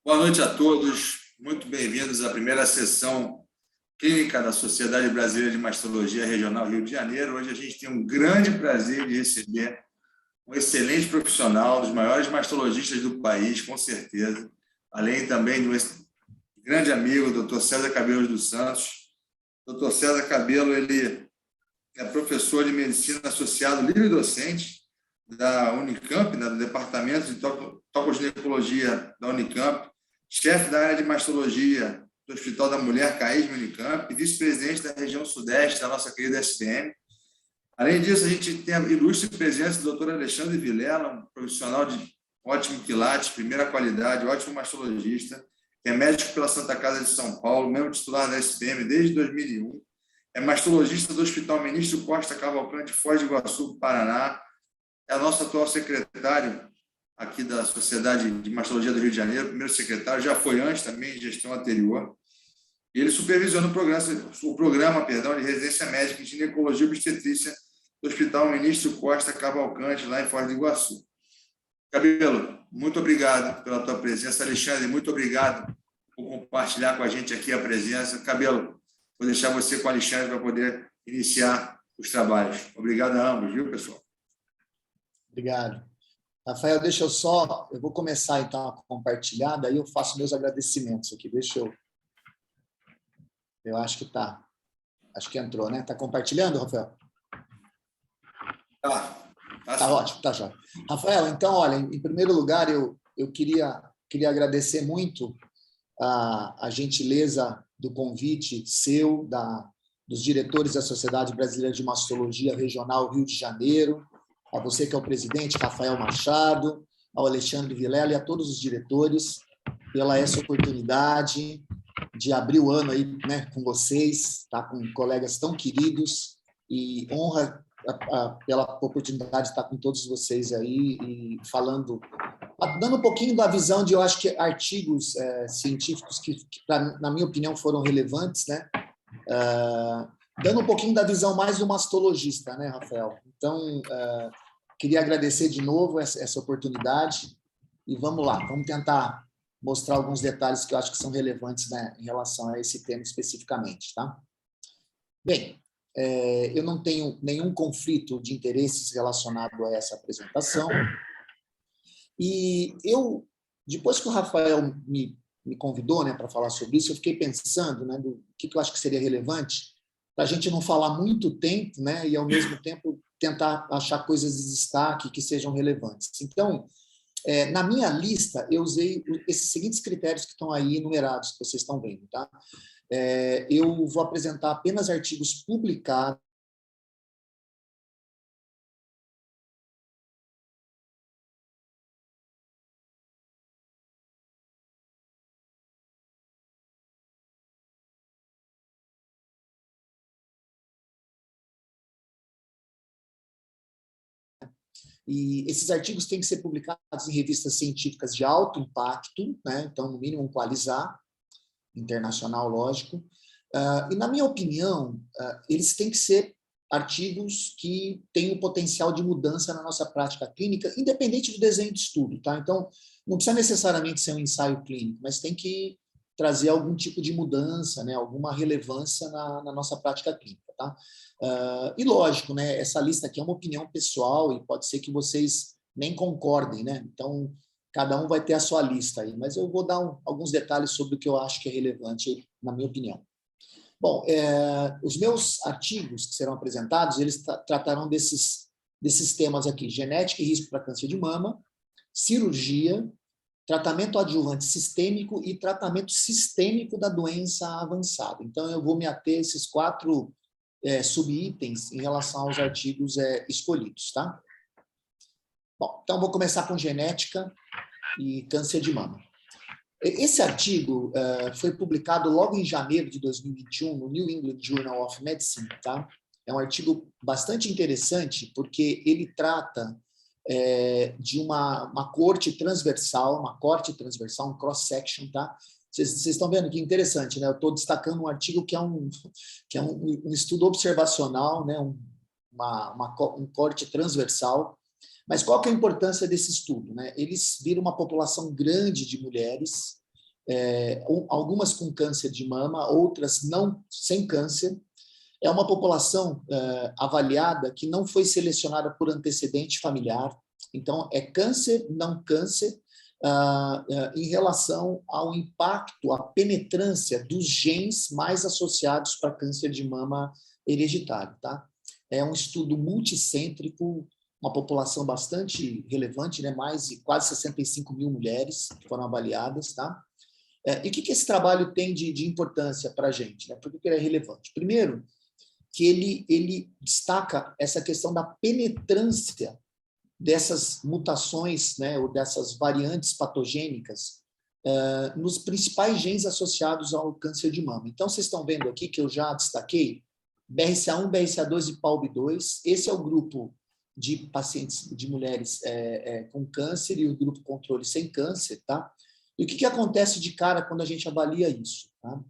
Boa noite a todos, muito bem-vindos à primeira sessão clínica da Sociedade Brasileira de Mastologia Regional Rio de Janeiro. Hoje a gente tem um grande prazer de receber um excelente profissional, dos maiores mastologistas do país, com certeza, além também de um grande amigo, o Dr. César Cabelos dos Santos. Dr. César Cabelo, ele é professor de medicina associado livre docente da Unicamp, do Departamento de Tocoginecologia da Unicamp, chefe da área de mastologia do Hospital da Mulher, CAISM Unicamp, e vice-presidente da região sudeste da nossa querida SPM. Além disso, a gente tem a ilustre presença do Dr. Alexandre Vilela, um profissional de ótimo quilate, primeira qualidade, ótimo mastologista, que é médico pela Santa Casa de São Paulo, membro titular da SPM desde 2001, é mastologista do Hospital Ministro Costa Cavalcante, Foz do Iguaçu, Paraná, é nosso atual secretário aqui da Sociedade de Mastologia do Rio de Janeiro, primeiro secretário, já foi antes também, em gestão anterior. E ele supervisiona o programa de residência médica em ginecologia e obstetrícia do Hospital Ministro Costa Cavalcante, lá em Foz do Iguaçu. Cabelo, muito obrigado pela tua presença. Alexandre, muito obrigado por compartilhar com a gente aqui a presença. Cabelo, vou deixar você com o Alexandre para poder iniciar os trabalhos. Obrigado a ambos, viu, pessoal? Obrigado. Rafael, eu vou começar então a compartilhar, daí eu faço meus agradecimentos aqui. Eu acho que tá. Acho que entrou, né? Tá compartilhando, Rafael? Tá ótimo, tá já. Rafael, então, olha, em primeiro lugar, eu queria agradecer muito a gentileza do convite seu, dos diretores da Sociedade Brasileira de Mastologia Regional Rio de Janeiro, a você que é o presidente, Rafael Machado, ao Alexandre Vilela e a todos os diretores pela essa oportunidade de abrir o ano aí, né, com vocês, tá, com colegas tão queridos, e honra pela oportunidade de estar com todos vocês aí e falando, dando um pouquinho da visão de, eu acho que artigos científicos que na minha opinião, foram relevantes, né? Dando um pouquinho da visão mais do mastologista, né, Rafael? Então, queria agradecer de novo essa oportunidade e vamos lá, vamos tentar mostrar alguns detalhes que eu acho que são relevantes, né, em relação a esse tema especificamente, tá? Bem, eu não tenho nenhum conflito de interesses relacionado a essa apresentação e depois que o Rafael me convidou, né, para falar sobre isso, eu fiquei pensando, né, do que eu acho que seria relevante para a gente não falar muito tempo, né, e ao mesmo tempo tentar achar coisas de destaque que sejam relevantes. Então, na minha lista, eu usei esses seguintes critérios que estão aí enumerados, que vocês estão vendo, tá? Eu vou apresentar apenas artigos publicados e esses artigos têm que ser publicados em revistas científicas de alto impacto, né? Então, no mínimo, um Qualizar, internacional, lógico. E, na minha opinião, eles têm que ser artigos que têm o potencial de mudança na nossa prática clínica, independente do desenho de estudo, tá? Então, não precisa necessariamente ser um ensaio clínico, mas tem que trazer algum tipo de mudança, né? Alguma relevância na nossa prática clínica, tá? E lógico, né? Essa lista aqui é uma opinião pessoal e pode ser que vocês nem concordem, né? Então, cada um vai ter a sua lista aí, mas eu vou dar alguns detalhes sobre o que eu acho que é relevante, na minha opinião. Bom, os meus artigos que serão apresentados, eles tratarão desses temas aqui: genética e risco para câncer de mama, cirurgia, tratamento adjuvante sistêmico e tratamento sistêmico da doença avançada. Então, eu vou me ater a esses 4 subitens em relação aos artigos escolhidos, tá? Bom, então vou começar com genética e câncer de mama. Esse artigo foi publicado logo em janeiro de 2021 no New England Journal of Medicine, tá? É um artigo bastante interessante porque ele trata de uma corte transversal, um cross-section, tá? Vocês estão vendo que interessante, né? Eu estou destacando um artigo que é um estudo observacional, né? Um corte transversal. Mas qual que é a importância desse estudo, né? Eles viram uma população grande de mulheres algumas com câncer de mama, outras não, sem câncer. É uma população avaliada que não foi selecionada por antecedente familiar. Então, é câncer, não câncer, em relação ao impacto, à penetrância dos genes mais associados para câncer de mama hereditário. Tá? É um estudo multicêntrico, uma população bastante relevante, né? Mais de quase 65 mil mulheres que foram avaliadas. Tá? E o que esse trabalho tem de importância para a gente? Né? Por que ele é relevante? Primeiro, que ele destaca essa questão da penetrância dessas mutações, né, ou dessas variantes patogênicas nos principais genes associados ao câncer de mama. Então, vocês estão vendo aqui que eu já destaquei BRCA1, BRCA2 e PALB2. Esse é o grupo de pacientes, de mulheres com câncer e o grupo controle sem câncer. Tá? E o que acontece de cara quando a gente avalia isso? Tá?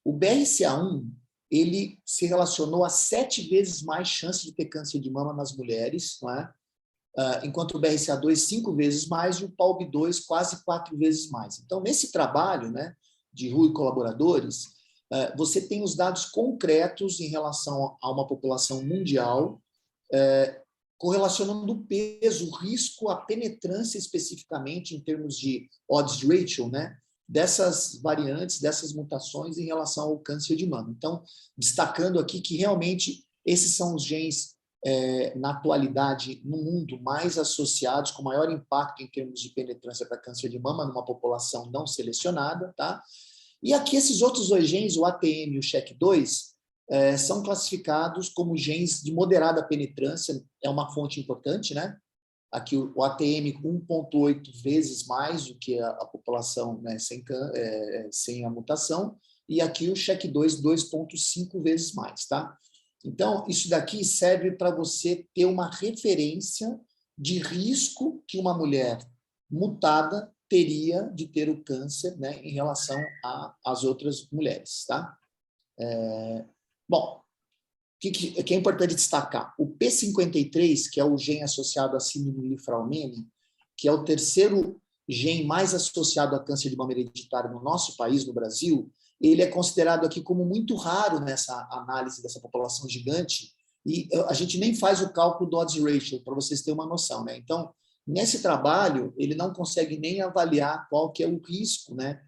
O BRCA1, ele se relacionou a 7 vezes mais chance de ter câncer de mama nas mulheres, não é? Enquanto o BRCA2, 5 vezes mais, e o PALB2, quase 4 vezes mais. Então, nesse trabalho, né, de Rui e colaboradores, você tem os dados concretos em relação a uma população mundial, correlacionando o peso, o risco, a penetrância especificamente em termos de odds ratio, né, dessas variantes, dessas mutações em relação ao câncer de mama. Então, destacando aqui que realmente esses são os genes na atualidade, no mundo, mais associados, com maior impacto em termos de penetrância para câncer de mama numa população não selecionada. Tá? E aqui esses outros 2 genes, o ATM e o SHEC2, são classificados como genes de moderada penetrância, é uma fonte importante, né? Aqui o ATM 1,8 vezes mais do que a população, né, sem a mutação, e aqui o SHEC2 2,5 vezes mais. Tá? Então, isso daqui serve para você ter uma referência de risco que uma mulher mutada teria de ter o câncer, né, em relação às outras mulheres. Tá? Bom, o que é importante destacar? O P53, que é o gene associado a síndrome Lifraumene, que é o terceiro gene mais associado a câncer de mama hereditário no nosso país, no Brasil, ele é considerado aqui como muito raro nessa análise dessa população gigante, e a gente nem faz o cálculo do odds ratio, para vocês terem uma noção. Né? Então, nesse trabalho, ele não consegue nem avaliar qual que é o risco, né,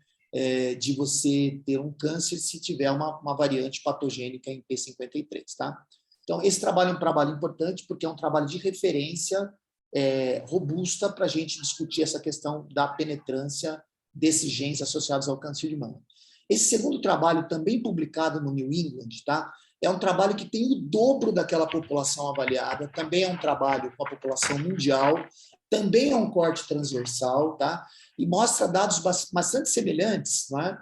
de você ter um câncer se tiver uma variante patogênica em P53. Tá? Então, esse trabalho é um trabalho importante, porque é um trabalho de referência robusta para a gente discutir essa questão da penetrância desses genes associados ao câncer de mama. Esse segundo trabalho, também publicado no New England, tá? É um trabalho que tem o dobro daquela população avaliada, também é um trabalho com a população mundial, também é um corte transversal, tá? E mostra dados bastante semelhantes, né?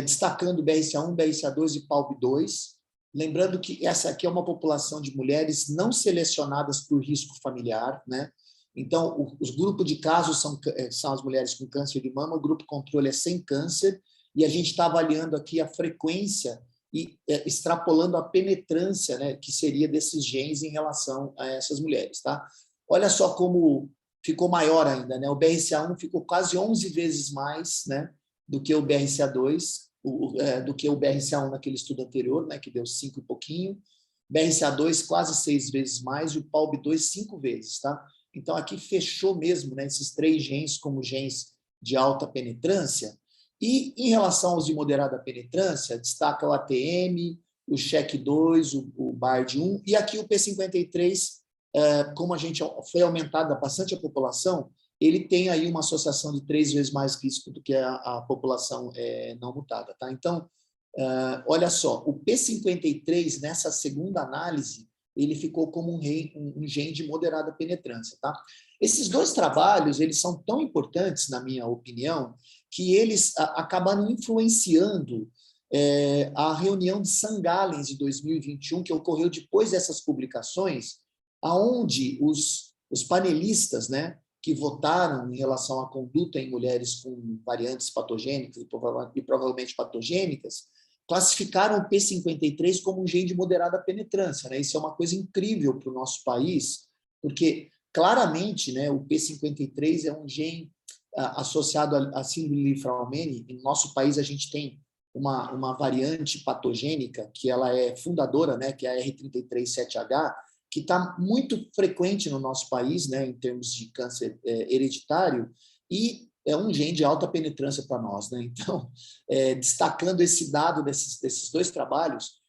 Destacando BRCA1, BRCA2 e PALB2. Lembrando que essa aqui é uma população de mulheres não selecionadas por risco familiar, né? Então, os grupos de casos são as mulheres com câncer de mama, o grupo controle é sem câncer, e a gente está avaliando aqui a frequência e extrapolando a penetrância, né, que seria desses genes em relação a essas mulheres. Tá? Olha só como ficou maior ainda. Né? O BRCA1 ficou quase 11 vezes mais, né, do que o BRCA2, do que o BRCA1 naquele estudo anterior, né, que deu 5 e pouquinho. BRCA2 quase 6 vezes mais e o PALB2 5 vezes. Tá? Então, aqui fechou mesmo, né, esses 3 genes como genes de alta penetrância. E, em relação aos de moderada penetrância, destaca o ATM, o SHEC2, o BARD1, e aqui o P53, como a gente foi aumentada bastante a população, ele tem aí uma associação de 3 vezes mais risco do que a população não mutada. Tá? Então, olha só, o P53, nessa segunda análise, ele ficou como um gene de moderada penetrância. Tá? Esses 2 trabalhos, eles são tão importantes, na minha opinião, que eles acabaram influenciando a reunião de St. Gallen de 2021, que ocorreu depois dessas publicações, aonde os panelistas, né, que votaram em relação à conduta em mulheres com variantes patogênicas e provavelmente patogênicas, classificaram o P53 como um gene de moderada penetrância. Né? Isso é uma coisa incrível para o nosso país, porque claramente, né, o P53 é um gene associado à síndrome Li-Fraumeni. No nosso país, a gente tem uma variante patogênica, que ela é fundadora, né, que é a R33.7H, que está muito frequente no nosso país, né, em termos de câncer hereditário, e é um gene de alta penetrância para nós, né? Então, destacando esse dado desses dois trabalhos,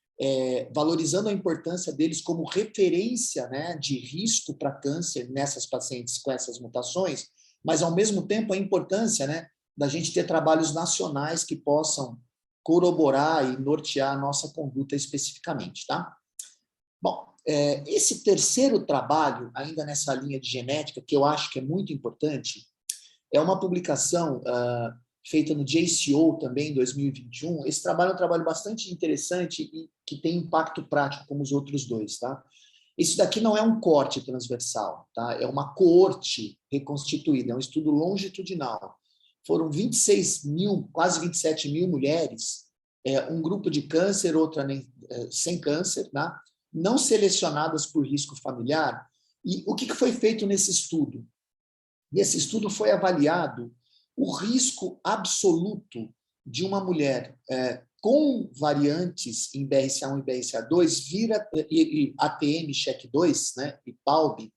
valorizando a importância deles como referência, né, de risco para câncer nessas pacientes com essas mutações, mas, ao mesmo tempo, a importância, né, da gente ter trabalhos nacionais que possam corroborar e nortear a nossa conduta especificamente, tá? Bom, esse terceiro trabalho, ainda nessa linha de genética, que eu acho que é muito importante, é uma publicação feita no JCO também, em 2021. Esse trabalho é um trabalho bastante interessante e que tem impacto prático, como os outros dois, tá? Isso daqui não é um corte transversal, tá? É uma coorte reconstituída, é um estudo longitudinal. Foram 26 mil, quase 27 mil mulheres, um grupo de câncer, outra sem câncer, tá? Não selecionadas por risco familiar. E o que foi feito nesse estudo? Nesse estudo foi avaliado o risco absoluto de uma mulher com variantes em BRCA1 e BRCA2 e ATM, CHEK2, né, e PALB,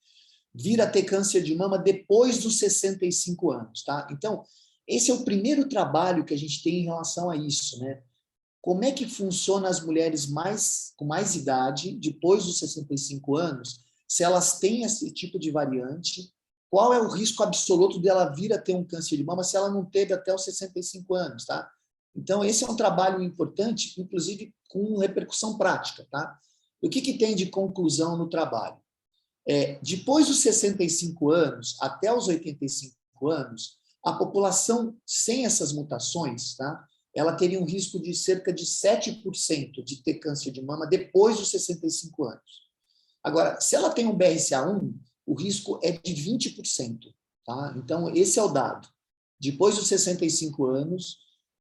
vir a ter câncer de mama depois dos 65 anos. Tá? Então, esse é o primeiro trabalho que a gente tem em relação a isso, né? Como é que funciona as mulheres com mais idade, depois dos 65 anos, se elas têm esse tipo de variante, qual é o risco absoluto dela vir a ter um câncer de mama se ela não teve até os 65 anos, tá? Então, esse é um trabalho importante, inclusive com repercussão prática, tá? E o que tem de conclusão no trabalho? Depois dos 65 anos, até os 85 anos, a população sem essas mutações, tá? Ela teria um risco de cerca de 7% de ter câncer de mama depois dos 65 anos. Agora, se ela tem um BRCA1, o risco é de 20%. Tá? Então, esse é o dado. Depois dos 65 anos,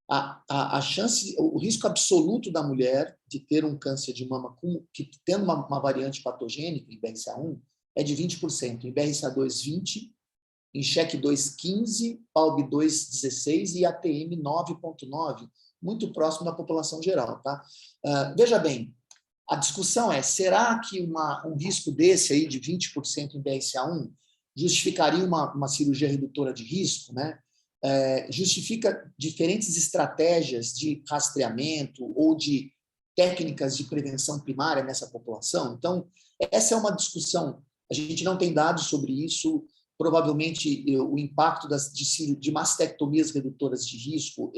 a chance, o risco absoluto da mulher de ter um câncer de mama tendo uma variante patogênica em BRCA1 é de 20%. Em BRCA2, 20%. Em CHEK2, 15%, PALB2, 16% e ATM, 9,9%, muito próximo da população geral. Tá? Veja bem, a discussão é, será que um risco desse aí de 20% em BRCA1 justificaria uma cirurgia redutora de risco, né? Justifica diferentes estratégias de rastreamento ou de técnicas de prevenção primária nessa população? Então, essa é uma discussão, a gente não tem dados sobre isso. Provavelmente o impacto de mastectomias redutoras de risco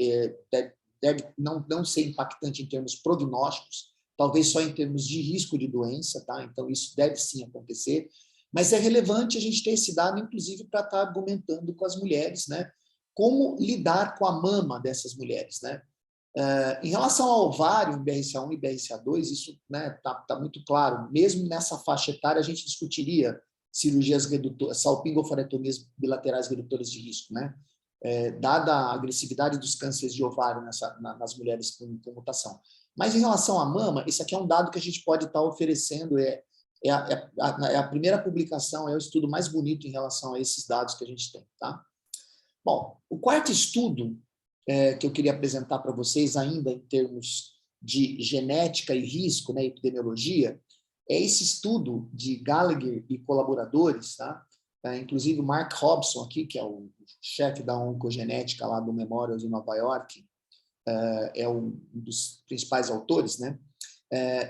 deve não ser impactante em termos prognósticos, talvez só em termos de risco de doença, tá? Então isso deve sim acontecer, mas é relevante a gente ter esse dado, inclusive, para estar argumentando com as mulheres, né? Como lidar com a mama dessas mulheres, né? Em relação ao ovário, em BRCA1 e BRCA2, isso, né, tá muito claro. Mesmo nessa faixa etária, a gente discutiria cirurgias redutoras, salpingofaretomias bilaterais redutoras de risco, né? Dada a agressividade dos cânceres de ovário nas mulheres com mutação. Mas em relação à mama, esse aqui é um dado que a gente pode estar oferecendo, a primeira publicação, é o estudo mais bonito em relação a esses dados que a gente tem. Tá? Bom, o quarto estudo que eu queria apresentar para vocês, ainda em termos de genética e risco, né, epidemiologia, é esse estudo de Gallagher e colaboradores, tá? Inclusive o Mark Hobson aqui, que é o chefe da oncogenética lá do Memorial de Nova York, é um dos principais autores, né?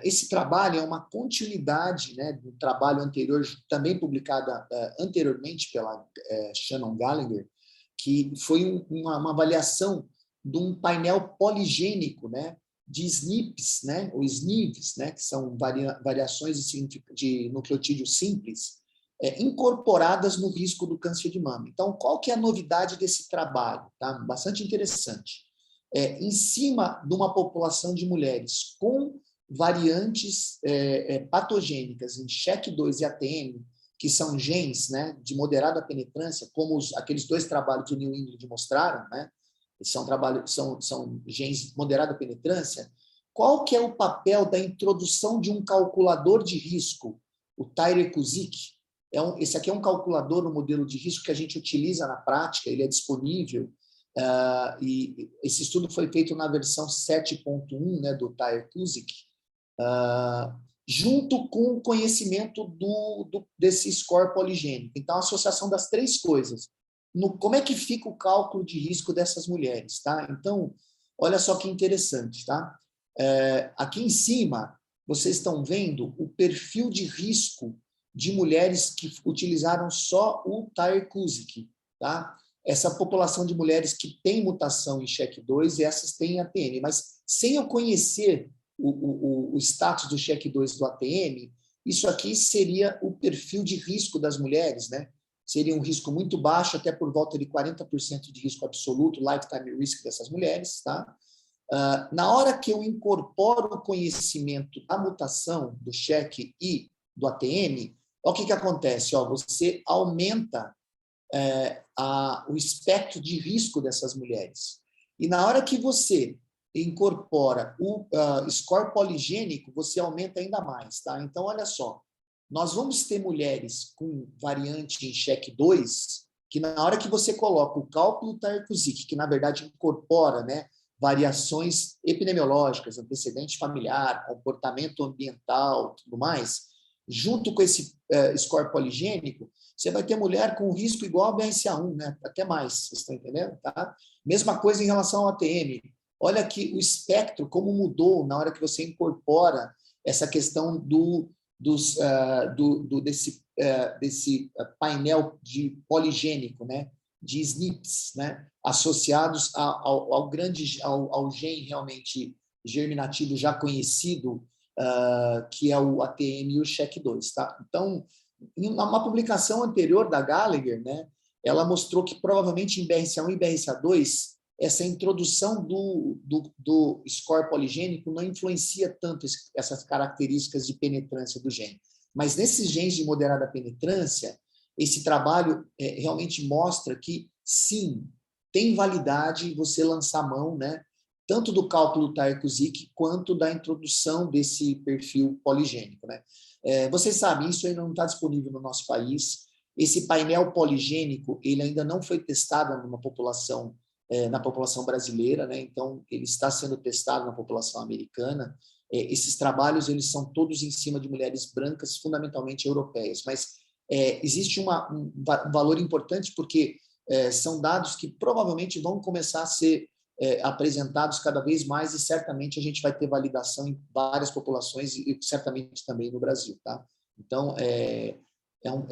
Esse trabalho é uma continuidade, né, do trabalho anterior, também publicado anteriormente pela Shannon Gallagher, que foi uma avaliação de um painel poligênico, né, de SNPs, né, ou SNVs, né, que são variações de nucleotídeo simples, incorporadas no risco do câncer de mama. Então, qual que é a novidade desse trabalho? Tá? Bastante interessante. Em cima de uma população de mulheres com variantes patogênicas em CHEK2 e ATM, que são genes, né, de moderada penetrância, como aqueles dois trabalhos do New England mostraram, né, são genes de moderada penetrância. Qual que é o papel da introdução de um calculador de risco, o Tyrer-Cuzick, Esse aqui é um calculador, um modelo de risco que a gente utiliza na prática, ele é disponível, e esse estudo foi feito na versão 7.1, né, do Tyre-Cuzick, junto com o conhecimento desse score poligênico. Então, a associação das três coisas. Como é que fica o cálculo de risco dessas mulheres? Tá? Então, olha só que interessante. Tá? Aqui em cima, vocês estão vendo o perfil de risco de mulheres que utilizaram só o Tyre-Cuzick. Tá? Essa população de mulheres que tem mutação em SHEQ2 e essas têm ATM. Mas, sem eu conhecer o status do SHEQ2 do ATM, isso aqui seria o perfil de risco das mulheres, né? Seria um risco muito baixo, até por volta de 40% de risco absoluto, lifetime risk dessas mulheres, tá? Na hora que eu incorporo o conhecimento da mutação do SHEQ e do ATM, olha o que acontece, ó, você aumenta o espectro de risco dessas mulheres. E na hora que você incorpora o score poligênico, você aumenta ainda mais, tá? Então, olha só, nós vamos ter mulheres com variante em SHEQ2, que na hora que você coloca o cálculo Tyre-Cuzick, que na verdade incorpora, né, variações epidemiológicas, antecedente familiar, comportamento ambiental, tudo mais, junto com esse score poligênico, você vai ter mulher com risco igual a BRCA1, né? Até mais, vocês estão entendendo? Tá? Mesma coisa em relação ao ATM. Olha aqui o espectro, como mudou na hora que você incorpora essa questão desse painel poligênico, né? De SNPs, né? Associados ao gene realmente germinativo já conhecido, que é o ATM e o SHEQ2. Tá? Então, em uma publicação anterior da Gallagher, né, ela mostrou que provavelmente em BRCA1 e BRCA2, essa introdução do score poligênico não influencia tanto essas características de penetrância do gene. Mas nesses genes de moderada penetrância, esse trabalho realmente mostra que, sim, tem validade você lançar mão, né, tanto do cálculo Tyre-Cuzick quanto da introdução desse perfil poligênico. Né? Vocês sabem, isso ainda não está disponível no nosso país. Esse painel poligênico ele ainda não foi testado na população brasileira, né? Então, ele está sendo testado na população americana. Esses trabalhos eles são todos em cima de mulheres brancas, fundamentalmente europeias, mas existe um valor importante porque são dados que provavelmente vão começar a ser apresentados cada vez mais e certamente a gente vai ter validação em várias populações e certamente também no Brasil. Tá? Então, é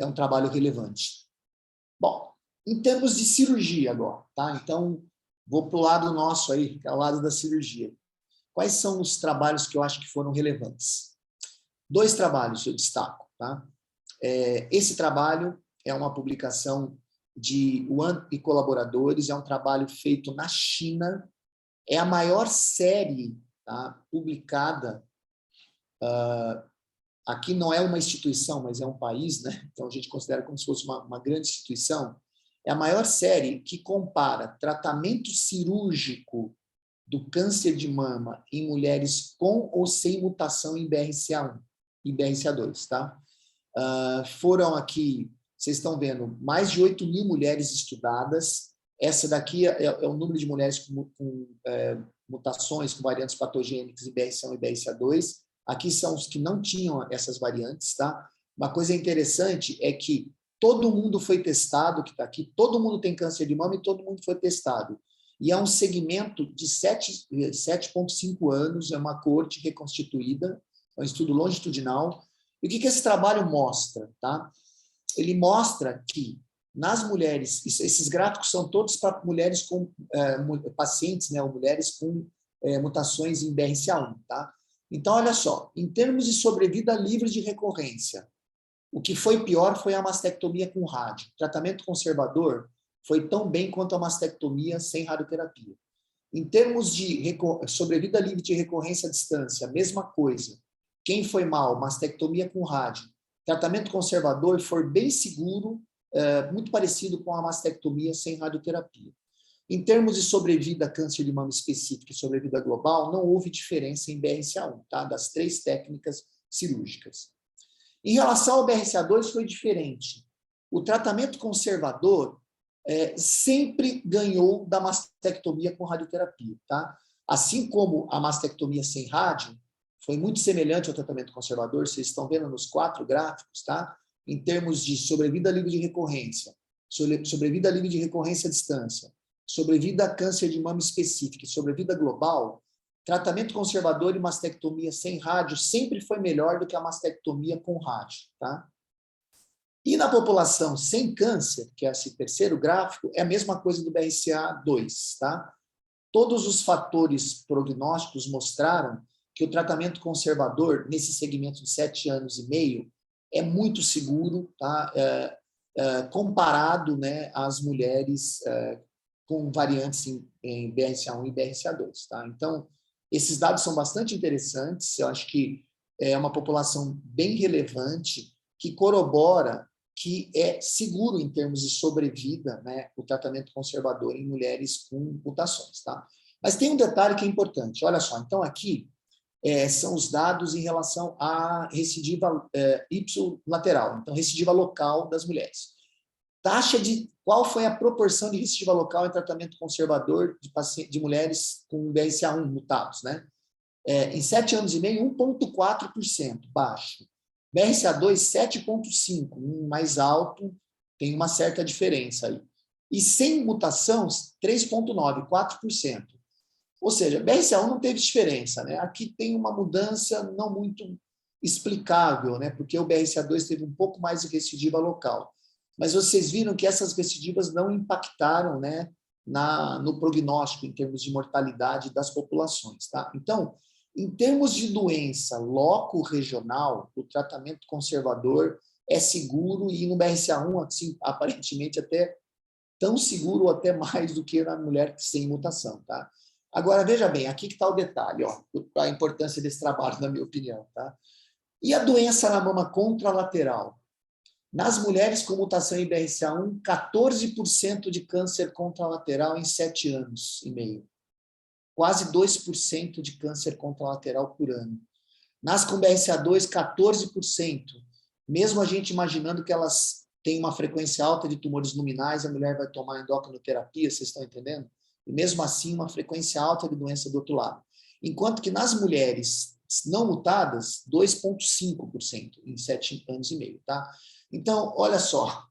um trabalho relevante. Bom, em termos de cirurgia agora, tá? Então, vou para o lado nosso aí, que é o lado da cirurgia. Quais são os trabalhos que eu acho que foram relevantes? 2 trabalhos eu destaco. Tá? Esse trabalho é uma publicação de Wan e colaboradores, é um trabalho feito na China, é a maior série, tá, publicada, aqui não é uma instituição, mas é um país, né? Então a gente considera como se fosse uma grande instituição, é a maior série que compara tratamento cirúrgico do câncer de mama em mulheres com ou sem mutação em BRCA1 e BRCA2. Tá? Foram aqui, vocês estão vendo, mais de 8.000 mulheres estudadas. Essa daqui é o número de mulheres com mutações, com variantes patogênicas em BRCA1 e BRCA2. Aqui são os que não tinham essas variantes. Tá? Uma coisa interessante é que todo mundo foi testado, que está aqui, todo mundo tem câncer de mama e todo mundo foi testado. E é um segmento de 7,5 anos, é uma coorte reconstituída, é um estudo longitudinal. E o que esse trabalho mostra? Tá? Ele mostra que nas mulheres, esses gráficos são todos para mulheres com pacientes, né, ou mulheres com mutações em BRCA1. Tá? Então, olha só, em termos de sobrevida livre de recorrência, o que foi pior foi a mastectomia com rádio. O tratamento conservador foi tão bem quanto a mastectomia sem radioterapia. Em termos de sobrevida livre de recorrência à distância, mesma coisa. Quem foi mal? Mastectomia com rádio. Tratamento conservador foi bem seguro, muito parecido com a mastectomia sem radioterapia. Em termos de sobrevida câncer de mama específico e sobrevida global, não houve diferença em BRCA1, tá? Das 3 técnicas cirúrgicas. Em relação ao BRCA2 foi diferente. O tratamento conservador sempre ganhou da mastectomia com radioterapia, tá? Assim como a mastectomia sem rádio foi muito semelhante ao tratamento conservador, vocês estão vendo nos 4 gráficos, tá? Em termos de sobrevida livre de recorrência, sobrevida livre de recorrência à distância, sobrevida a câncer de mama específica e sobrevida global, tratamento conservador e mastectomia sem rádio sempre foi melhor do que a mastectomia com rádio, tá? E na população sem câncer, que é esse terceiro gráfico, é a mesma coisa do BRCA2, tá? Todos os fatores prognósticos mostraram que o tratamento conservador, nesse segmento de 7 anos e meio, é muito seguro, tá? Comparado, né, às mulheres com variantes em BRCA1 e BRCA2. Tá? Então, esses dados são bastante interessantes, eu acho que é uma população bem relevante, que corrobora que é seguro em termos de sobrevida, né, o tratamento conservador em mulheres com mutações. Tá? Mas tem um detalhe que é importante, olha só, então aqui são os dados em relação à recidiva ipsilateral, então recidiva local das mulheres. Qual foi a proporção de recidiva local em tratamento conservador de mulheres com BRCA1 mutados, né? Em 7 anos e meio, 1,4%, baixo. BRCA2, 7,5%, mais alto, tem uma certa diferença aí. E sem mutação, 3,9%, 4%. Ou seja, BRCA1 não teve diferença, né? Aqui tem uma mudança não muito explicável, né? Porque o BRCA2 teve um pouco mais de recidiva local. Mas vocês viram que essas recidivas não impactaram, né, no prognóstico, em termos de mortalidade das populações. Tá? Então, em termos de doença loco-regional, o tratamento conservador é seguro e no BRCA1, assim, aparentemente, até tão seguro ou até mais do que na mulher sem mutação. Tá? Agora, veja bem, aqui que está o detalhe, ó, a importância desse trabalho, na minha opinião. Tá? E a doença na mama contralateral? Nas mulheres com mutação em BRCA1, 14% de câncer contralateral em 7 anos e meio. Quase 2% de câncer contralateral por ano. Nas com BRCA2, 14%. Mesmo a gente imaginando que elas têm uma frequência alta de tumores luminais, a mulher vai tomar endocrinoterapia, vocês estão entendendo? E mesmo assim, uma frequência alta de doença do outro lado. Enquanto que nas mulheres não mutadas, 2,5% em 7 anos e meio, tá? Então, olha só,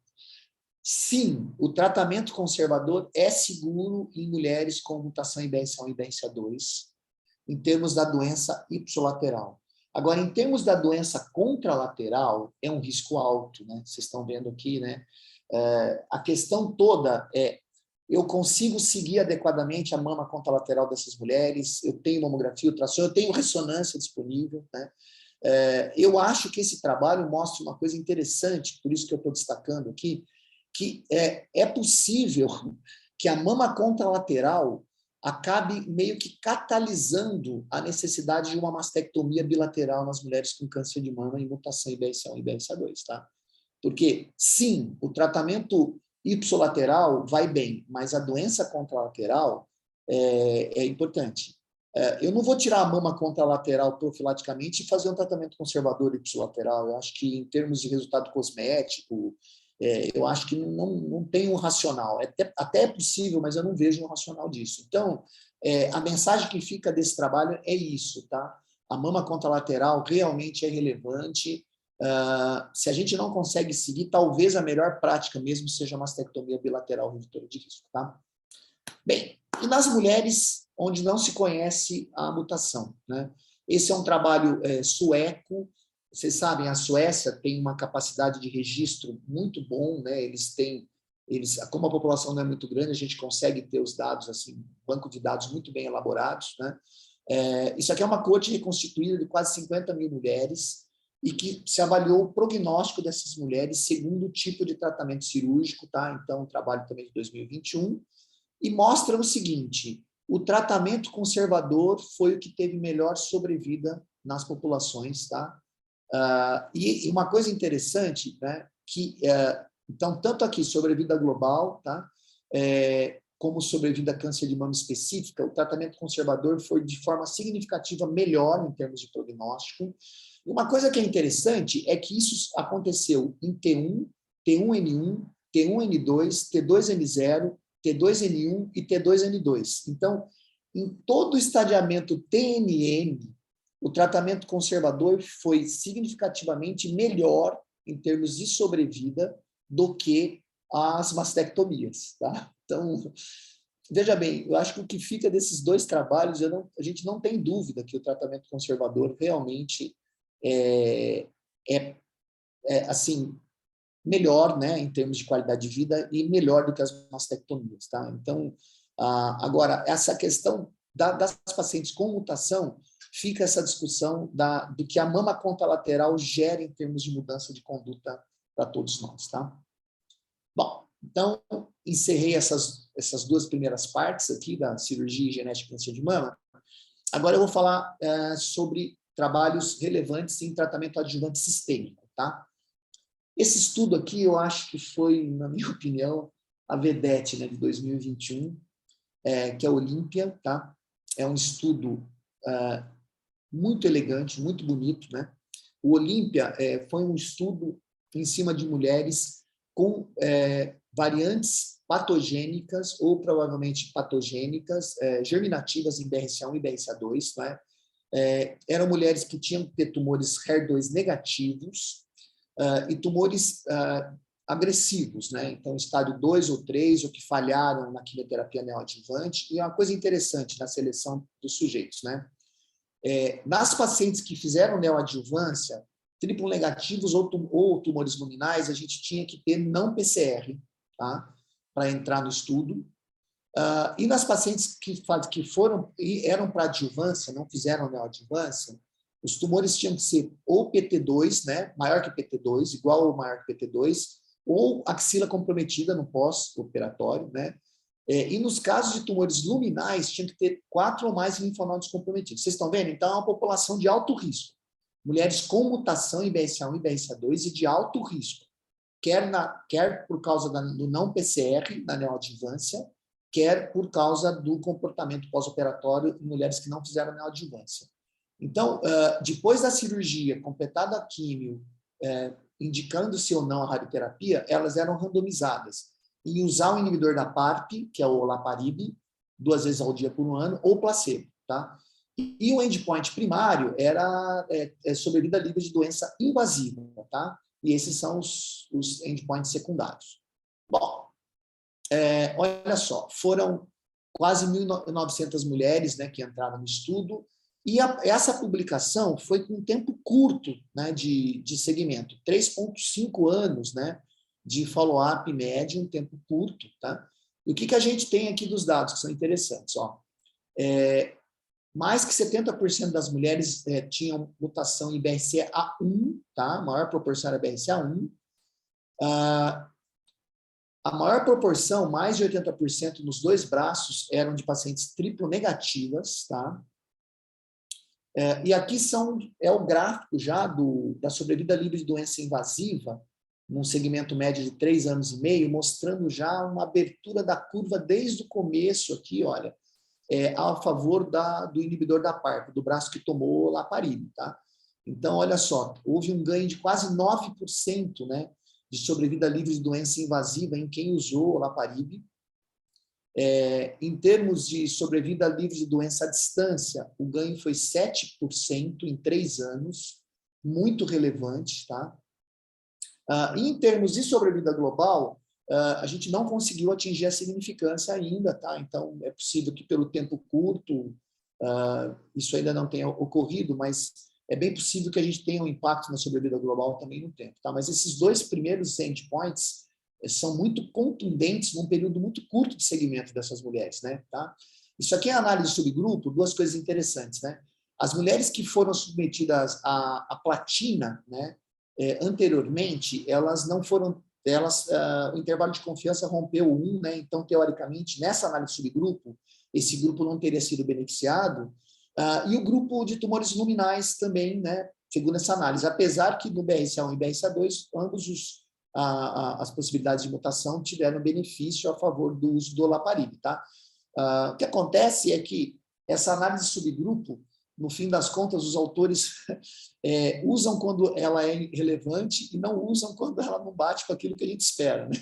sim, o tratamento conservador é seguro em mulheres com mutação em BRCA1 e BRCA2, em termos da doença ipsilateral. Agora, em termos da doença contralateral, é um risco alto, né? Vocês estão vendo aqui, né? A questão toda é, eu consigo seguir adequadamente a mama contralateral dessas mulheres, eu tenho mamografia, ultrassom, eu tenho ressonância disponível, né? Eu acho que esse trabalho mostra uma coisa interessante, por isso que eu estou destacando aqui, que é possível que a mama contralateral acabe meio que catalisando a necessidade de uma mastectomia bilateral nas mulheres com câncer de mama em mutação em BRCA1 e BRCA2, tá? Porque, sim, o tratamento ipsilateral vai bem, mas a doença contralateral é importante. Eu não vou tirar a mama contralateral profilaticamente e fazer um tratamento conservador ipsilateral. Eu acho que, em termos de resultado cosmético, eu acho que não tem um racional. Até é possível, mas eu não vejo um racional disso. Então, a mensagem que fica desse trabalho é isso, tá? A mama contralateral realmente é relevante. Se a gente não consegue seguir, talvez a melhor prática mesmo seja a mastectomia bilateral redutora de risco, tá? Bem, e nas mulheres onde não se conhece a mutação, né? Esse é um trabalho sueco. Vocês sabem, a Suécia tem uma capacidade de registro muito bom, né? Como a população não é muito grande, a gente consegue ter os dados, assim, banco de dados muito bem elaborados, né? Isso aqui é uma coorte reconstituída de quase 50 mil mulheres e que se avaliou o prognóstico dessas mulheres segundo o tipo de tratamento cirúrgico, tá? Então, um trabalho também de 2021, e mostra o seguinte: o tratamento conservador foi o que teve melhor sobrevida nas populações, tá? E uma coisa interessante, né, que então tanto aqui sobrevida global, tá, como sobrevida a câncer de mama específica, o tratamento conservador foi de forma significativa melhor em termos de prognóstico. Uma coisa que é interessante é que isso aconteceu em T1, T1N1, T1N2, T2N0, T2N1 e T2N2. Então, em todo o estadiamento TNN, o tratamento conservador foi significativamente melhor em termos de sobrevida do que as mastectomias. Tá? Então, veja bem, eu acho que o que fica desses dois trabalhos, a gente não tem dúvida que o tratamento conservador realmente é assim, melhor, né, em termos de qualidade de vida e melhor do que as mastectomias. Tá? Então, agora, essa questão das pacientes com mutação, fica essa discussão do que a mama contralateral gera em termos de mudança de conduta para todos nós. Tá? Bom, então, encerrei essas duas primeiras partes aqui da cirurgia e genética de câncer de mama. Agora eu vou falar sobre trabalhos relevantes em tratamento adjuvante sistêmico. Tá? Esse estudo aqui, eu acho que foi, na minha opinião, a vedete, né, de 2021, que é a Olímpia. Tá? É um estudo muito elegante, muito bonito. Né? O Olímpia foi um estudo em cima de mulheres com variantes patogênicas ou provavelmente patogênicas, germinativas em BRCA1 e BRCA2. Né? Eram mulheres que tinham que ter tumores HER2 negativos e tumores agressivos, né? Então, estádio 2 ou 3, ou que falharam na quimioterapia neoadjuvante. E uma coisa interessante na seleção dos sujeitos, né? Nas pacientes que fizeram neoadjuvância, triplo negativos ou tumores luminais, a gente tinha que ter não PCR, tá? Para entrar no estudo. E nas pacientes que foram e eram para adjuvância, não fizeram neoadjuvância, os tumores tinham que ser ou PT2, né, maior que PT2, igual ou maior que PT2, ou axila comprometida no pós-operatório, né? E nos casos de tumores luminais, tinha que ter 4 ou mais linfonodos comprometidos. Vocês estão vendo? Então, é uma população de alto risco. Mulheres com mutação em BRCA1 e BRCA2 e de alto risco, quer por causa do não PCR, na neoadjuvância, quer por causa do comportamento pós-operatório em mulheres que não fizeram neoadjuvância. Então, depois da cirurgia, completada a químio, indicando-se ou não a radioterapia, elas eram randomizadas em usar o inibidor da PARP, que é o olaparib, 2 vezes ao dia por 1 ano, ou placebo. Tá? E o endpoint primário era sobrevida livre de doença invasiva. Tá? E esses são os endpoints secundários. Bom, olha só, foram quase 1.900 mulheres, né, que entraram no estudo, e essa publicação foi com um tempo curto, né, de segmento, 3,5 anos, né, de follow-up médio, um tempo curto. Tá? E o que a gente tem aqui dos dados, que são interessantes? Ó, mais que 70% das mulheres tinham mutação em BRCA1, tá? A maior proporção era BRCA1. A maior proporção, mais de 80% nos 2 braços, eram de pacientes triplo negativas. Tá? E aqui é o gráfico já da sobrevida livre de doença invasiva, num segmento médio de 3 anos e meio, mostrando já uma abertura da curva desde o começo aqui, olha, a favor do inibidor da PARP, do braço que tomou olaparib. Tá? Então, olha só, houve um ganho de quase 9%, né, de sobrevida livre de doença invasiva em quem usou olaparib. Em termos de sobrevida livre de doença à distância, o ganho foi 7% em 3 anos, muito relevante. Tá? E em termos de sobrevida global, a gente não conseguiu atingir a significância ainda. Tá? Então, é possível que pelo tempo curto isso ainda não tenha ocorrido, mas é bem possível que a gente tenha um impacto na sobrevida global também no tempo. Tá? Mas esses 2 primeiros endpoints são muito contundentes num período muito curto de segmento dessas mulheres. Né? Tá? Isso aqui é análise de subgrupo, 2 coisas interessantes. Né? As mulheres que foram submetidas à platina, né, anteriormente, elas não foram... o intervalo de confiança rompeu 1, né? Então, teoricamente, nessa análise de subgrupo, esse grupo não teria sido beneficiado. E o grupo de tumores luminais também, né, segundo essa análise, apesar que no BRCA1 e BRCA2, ambos as possibilidades de mutação tiveram benefício a favor do uso do olaparib. Tá? O que acontece é que essa análise de subgrupo no fim das contas, os autores usam quando ela é relevante e não usam quando ela não bate com aquilo que a gente espera, né?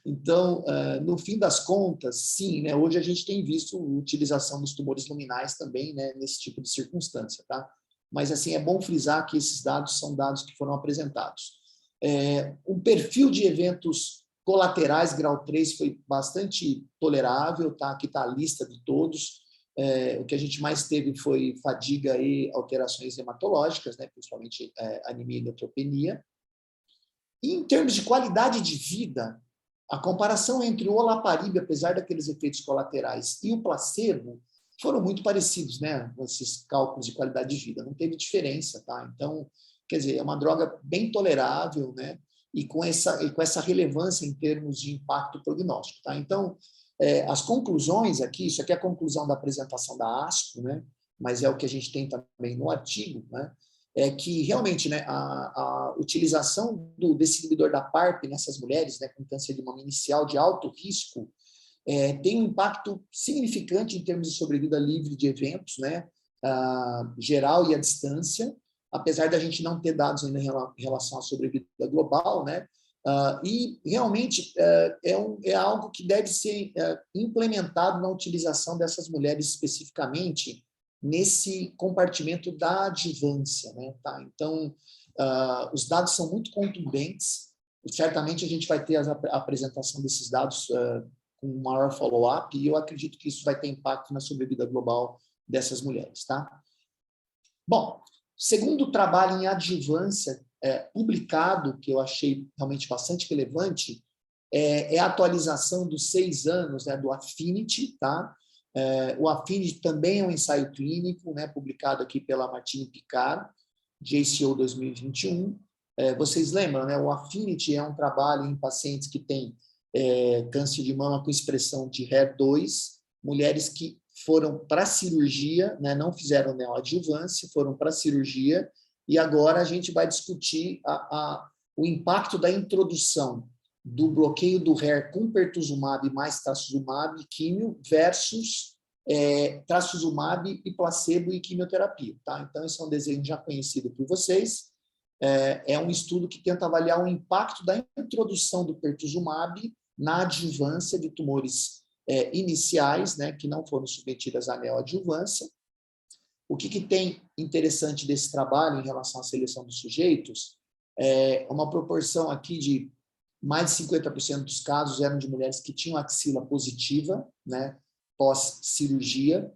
Então, no fim das contas, sim, né, hoje a gente tem visto a utilização dos tumores luminais também, né, nesse tipo de circunstância, tá? Mas, assim, é bom frisar que esses dados são dados que foram apresentados. O perfil de eventos colaterais, grau 3, foi bastante tolerável, tá? Aqui está a lista de todos. O que a gente mais teve foi fadiga e alterações hematológicas, né, principalmente anemia e neutropenia. E, em termos de qualidade de vida, a comparação entre o olaparib, apesar daqueles efeitos colaterais, e o placebo foram muito parecidos, né? Esses cálculos de qualidade de vida. Não teve diferença, tá? Então, quer dizer, é uma droga bem tolerável, né? E com essa relevância em termos de impacto prognóstico, tá? Então, as conclusões aqui, isso aqui é a conclusão da apresentação da ASCO, né? Mas é o que a gente tem também no artigo, né? É que realmente, né, a utilização desse inibidor da PARP nessas mulheres, né, com câncer de mama inicial de alto risco, tem um impacto significante em termos de sobrevida livre de eventos, né, geral e à distância, apesar da gente não ter dados ainda em relação à sobrevida global, né, e realmente é algo que deve ser implementado na utilização dessas mulheres especificamente nesse compartimento da adjuvância, né, tá? Então, os dados são muito contundentes, certamente a gente vai ter a apresentação desses dados com maior follow-up, e eu acredito que isso vai ter impacto na sobrevida global dessas mulheres, tá? Bom, segundo trabalho em adjuvância publicado, que eu achei realmente bastante relevante, é a atualização dos 6 anos, né, do Affinity, tá? O Affinity também é um ensaio clínico, né, publicado aqui pela Martine Picard, JCO 2021. Vocês lembram, né? O Affinity é um trabalho em pacientes que têm câncer de mama com expressão de HER2, mulheres que foram para a cirurgia, né, não fizeram neoadjuvância, foram para a cirurgia, e agora a gente vai discutir o impacto da introdução do bloqueio do HER com pertuzumab mais trastuzumab e químio versus trastuzumab e placebo e quimioterapia, tá? Então, esse é um desenho já conhecido por vocês. É um estudo que tenta avaliar o impacto da introdução do pertuzumab na adjuvância de tumores iniciais, né, que não foram submetidas à neoadjuvância. O que tem interessante desse trabalho em relação à seleção dos sujeitos é uma proporção aqui de mais de 50% dos casos eram de mulheres que tinham axila positiva, né, pós-cirurgia.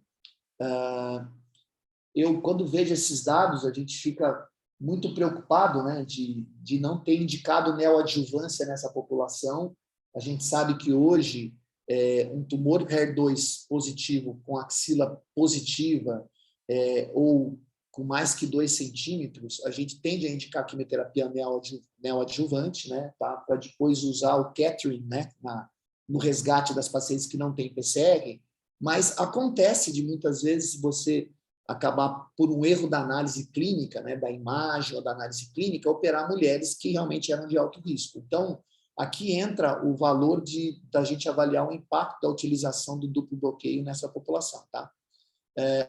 Quando vejo esses dados, a gente fica muito preocupado, né, de não ter indicado neoadjuvância nessa população. A gente sabe que hoje um tumor HER2 positivo com axila positiva ou com mais que 2 centímetros, a gente tende a indicar quimioterapia neoadjuvante, né, tá? Para depois usar o Catherine, né, no resgate das pacientes que não têm PCR, mas acontece de muitas vezes você acabar, por um erro da análise clínica, né, da imagem ou da análise clínica, operar mulheres que realmente eram de alto risco. Então, aqui entra o valor da gente avaliar o impacto da utilização do duplo bloqueio nessa população, tá?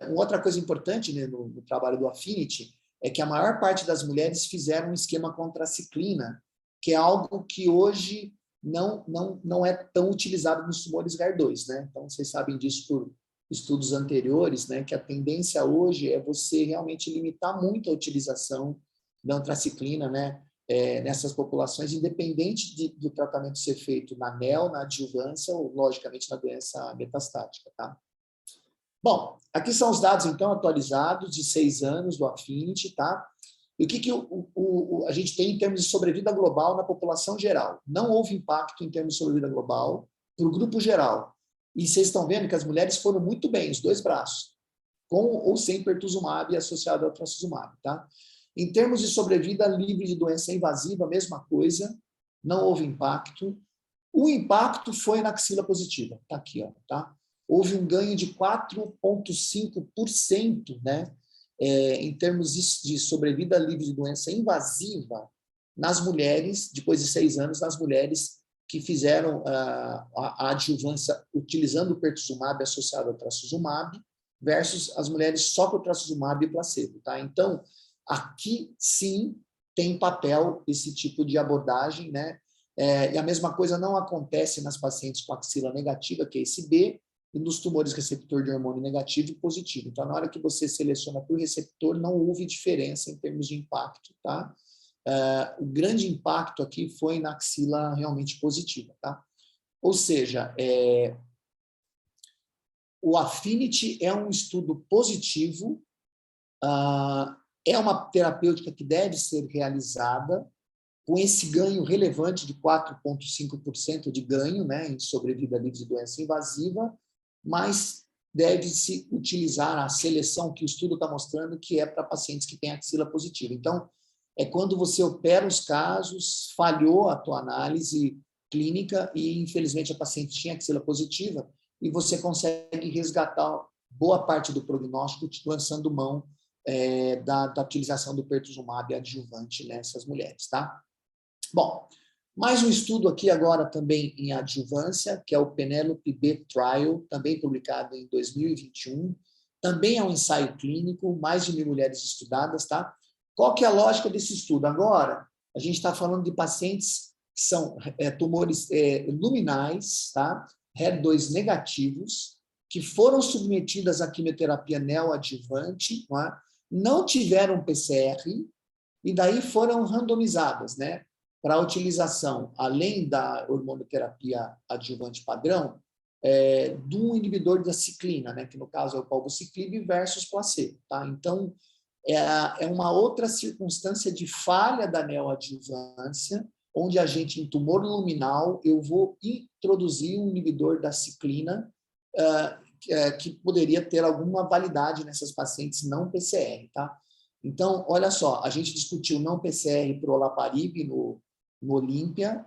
Uma outra coisa importante, né, no trabalho do Affinity é que a maior parte das mulheres fizeram um esquema contra a ciclina, que é algo que hoje não é tão utilizado nos tumores HER2, né? Então, vocês sabem disso por estudos anteriores, né, que a tendência hoje é você realmente limitar muito a utilização da antraciclina, né, nessas populações, independente do tratamento ser feito na adjuvância ou, logicamente, na doença metastática, tá? Bom, aqui são os dados, então, atualizados de 6 anos do Affinity, tá? E o que a gente tem em termos de sobrevida global na população geral? Não houve impacto em termos de sobrevida global para o grupo geral. E vocês estão vendo que as mulheres foram muito bem, os 2 braços, com ou sem pertuzumab associado ao trastuzumab, tá? Em termos de sobrevida livre de doença invasiva, a mesma coisa, não houve impacto. O impacto foi na axila positiva, tá aqui, ó, tá? Houve um ganho de 4,5%, né, em termos de sobrevida livre de doença invasiva nas mulheres, depois de 6 anos, nas mulheres que fizeram a adjuvância utilizando o pertuzumab associado ao trastuzumab versus as mulheres só com trastuzumab e placebo, tá? Então, aqui sim tem papel esse tipo de abordagem, né? E a mesma coisa não acontece nas pacientes com axila negativa, que é esse B, e nos tumores receptor de hormônio negativo e positivo. Então, na hora que você seleciona por receptor, não houve diferença em termos de impacto, tá? O grande impacto aqui foi na axila realmente positiva, tá? Ou seja, o Affinity é um estudo positivo, é uma terapêutica que deve ser realizada com esse ganho relevante de 4,5% de ganho, né, em sobrevida livre de doença invasiva, mas deve-se utilizar a seleção que o estudo está mostrando, que é para pacientes que têm axila positiva. Então, é quando você opera os casos, falhou a tua análise clínica e, infelizmente, a paciente tinha axila positiva, e você consegue resgatar boa parte do prognóstico lançando mão da utilização do pertuzumab adjuvante nessas mulheres, tá? Bom, mais um estudo aqui agora também em adjuvância, que é o Penelope B Trial, também publicado em 2021. Também é um ensaio clínico, mais de 1.000 mulheres estudadas, tá? Qual que é a lógica desse estudo? Agora, a gente está falando de pacientes que são tumores luminais, tá? HER2 negativos, que foram submetidas à quimioterapia neoadjuvante, não tiveram PCR, e daí foram randomizadas, né? Para a utilização, além da hormonoterapia adjuvante padrão, de um inibidor da ciclina, né? Que no caso é o palbociclib versus placebo, tá? Então, é uma outra circunstância de falha da neoadjuvância, onde a gente, em tumor luminal, eu vou introduzir um inibidor da ciclina que poderia ter alguma validade nessas pacientes não PCR, tá? Então, olha só, a gente discutiu não PCR para o olaparib no Olímpia,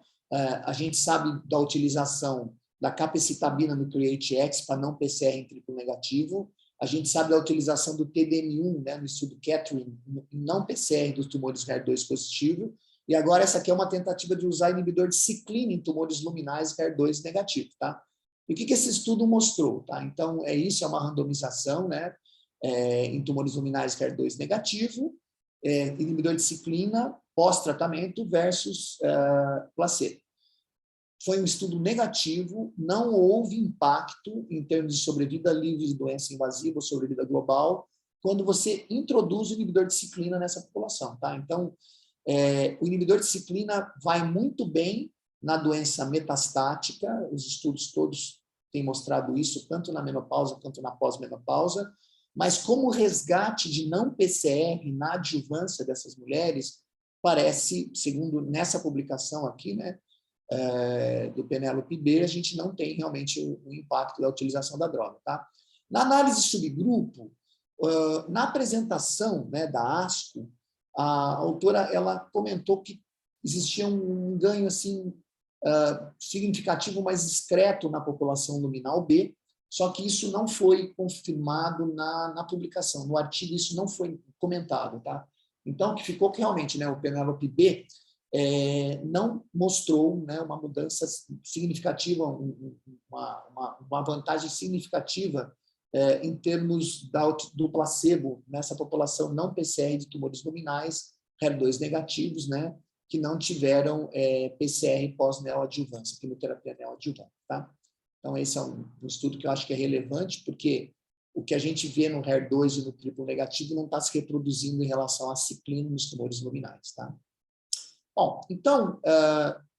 a gente sabe da utilização da capecitabina no CREATE-X para não PCR em triplo negativo, a gente sabe da utilização do TDM1, né, no estudo Catherine, não PCR dos tumores HER2 positivo, e agora essa aqui é uma tentativa de usar inibidor de ciclina em tumores luminais HER2 negativo, tá? E o que esse estudo mostrou, tá? Então, isso é uma randomização, né, em tumores luminais HER2 negativo, inibidor de ciclina pós-tratamento versus placebo. Foi um estudo negativo, não houve impacto em termos de sobrevida livre de doença invasiva ou sobrevida global, quando você introduz o inibidor de ciclina nessa população, tá? Então, o inibidor de ciclina vai muito bem na doença metastática, os estudos todos têm mostrado isso, tanto na menopausa quanto na pós-menopausa, mas como resgate de não PCR na adjuvância dessas mulheres, parece, segundo nessa publicação aqui, né, do Penelope B, a gente não tem realmente o impacto da utilização da droga, tá? Na análise subgrupo, na apresentação, né, da ASCO, a autora ela comentou que existia um ganho assim significativo, mais discreto na população luminal B, só que isso não foi confirmado na publicação, no artigo isso não foi comentado, tá? Então, o que ficou que realmente, né, o Penelope B não mostrou, né, uma mudança significativa, uma vantagem significativa em termos do placebo nessa população não PCR de tumores luminais, HER2 negativos, né, que não tiveram PCR pós-neoadjuvância, quimioterapia neoadjuvante, tá? Então, esse é um estudo que eu acho que é relevante, porque o que a gente vê no HER2 e no triplo negativo não está se reproduzindo em relação à ciclina nos tumores luminais, tá? Bom, então,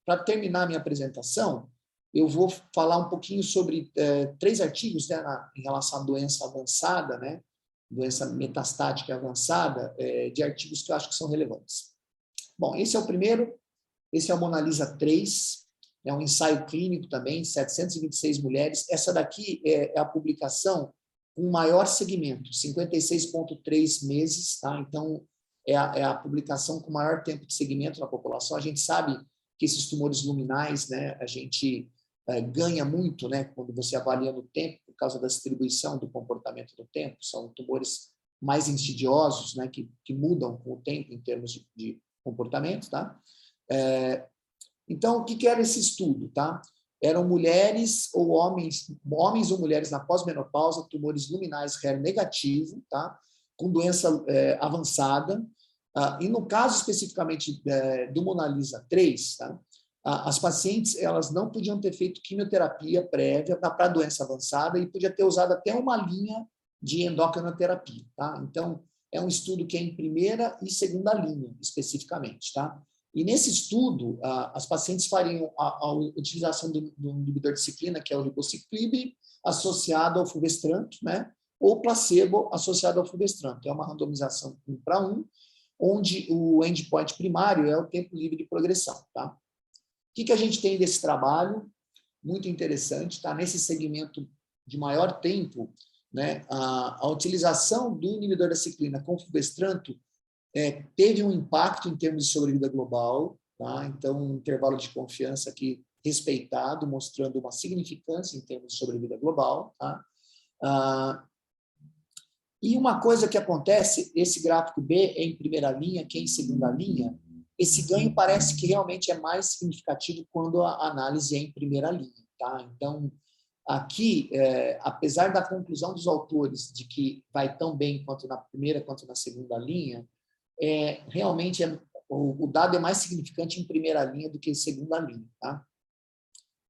para terminar a minha apresentação, eu vou falar um pouquinho sobre 3 artigos, né, em relação à doença avançada, né, doença metastática avançada, de artigos que eu acho que são relevantes. Bom, esse é o primeiro, esse é o MONALISA 3, é um ensaio clínico também, 726 mulheres. Essa daqui é a publicação com maior segmento, 56,3 meses, tá? Então, é a publicação com maior tempo de segmento na população. A gente sabe que esses tumores luminais, né, a gente ganha muito, né, quando você avalia no tempo, por causa da distribuição do comportamento do tempo. São tumores mais insidiosos, né, que mudam com o tempo em termos de comportamento, tá? Então, o que era esse estudo, tá? eram mulheres ou homens ou mulheres na pós-menopausa, tumores luminais HER negativo, tá? Com doença avançada. E no caso especificamente do MONALISA 3, tá? As pacientes elas não podiam ter feito quimioterapia prévia para doença avançada e podia ter usado até uma linha de endocrinoterapia. Tá? Então, é um estudo que é em primeira e segunda linha, especificamente. Tá? E nesse estudo, as pacientes fariam a utilização do inibidor de ciclina, que é o ribociclib, associado ao fulvestrant, né? Ou placebo associado ao fulvestrant. É uma randomização 1 para 1, onde o endpoint primário é o tempo livre de progressão. Tá? O que a gente tem desse trabalho? Muito interessante, tá? Nesse segmento de maior tempo, né, a utilização do inibidor da ciclina com fulvestrant teve um impacto em termos de sobrevida global, tá? Então, um intervalo de confiança aqui respeitado, mostrando uma significância em termos de sobrevida global. Tá? E uma coisa que acontece, esse gráfico B é em primeira linha, que é em segunda linha, esse ganho parece que realmente é mais significativo quando a análise é em primeira linha. Tá? Então, aqui, apesar da conclusão dos autores de que vai tão bem quanto na primeira quanto na segunda linha, realmente o dado é mais significante em primeira linha do que em segunda linha. Tá?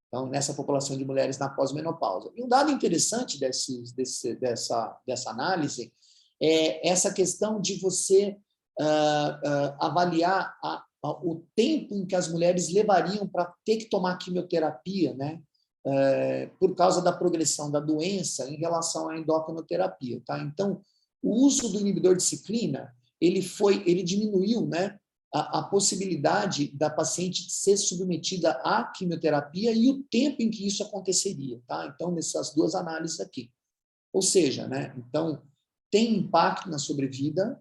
Então, nessa população de mulheres na pós-menopausa. E um dado interessante dessa análise é essa questão de você avaliar o tempo em que as mulheres levariam para ter que tomar quimioterapia, né? Por causa da progressão da doença em relação à endocrinoterapia. Tá? Então, o uso do inibidor de ciclina, ele diminuiu, né, a possibilidade da paciente ser submetida à quimioterapia e o tempo em que isso aconteceria. Tá? Então, nessas duas análises aqui. Ou seja, né, então, tem impacto na sobrevida,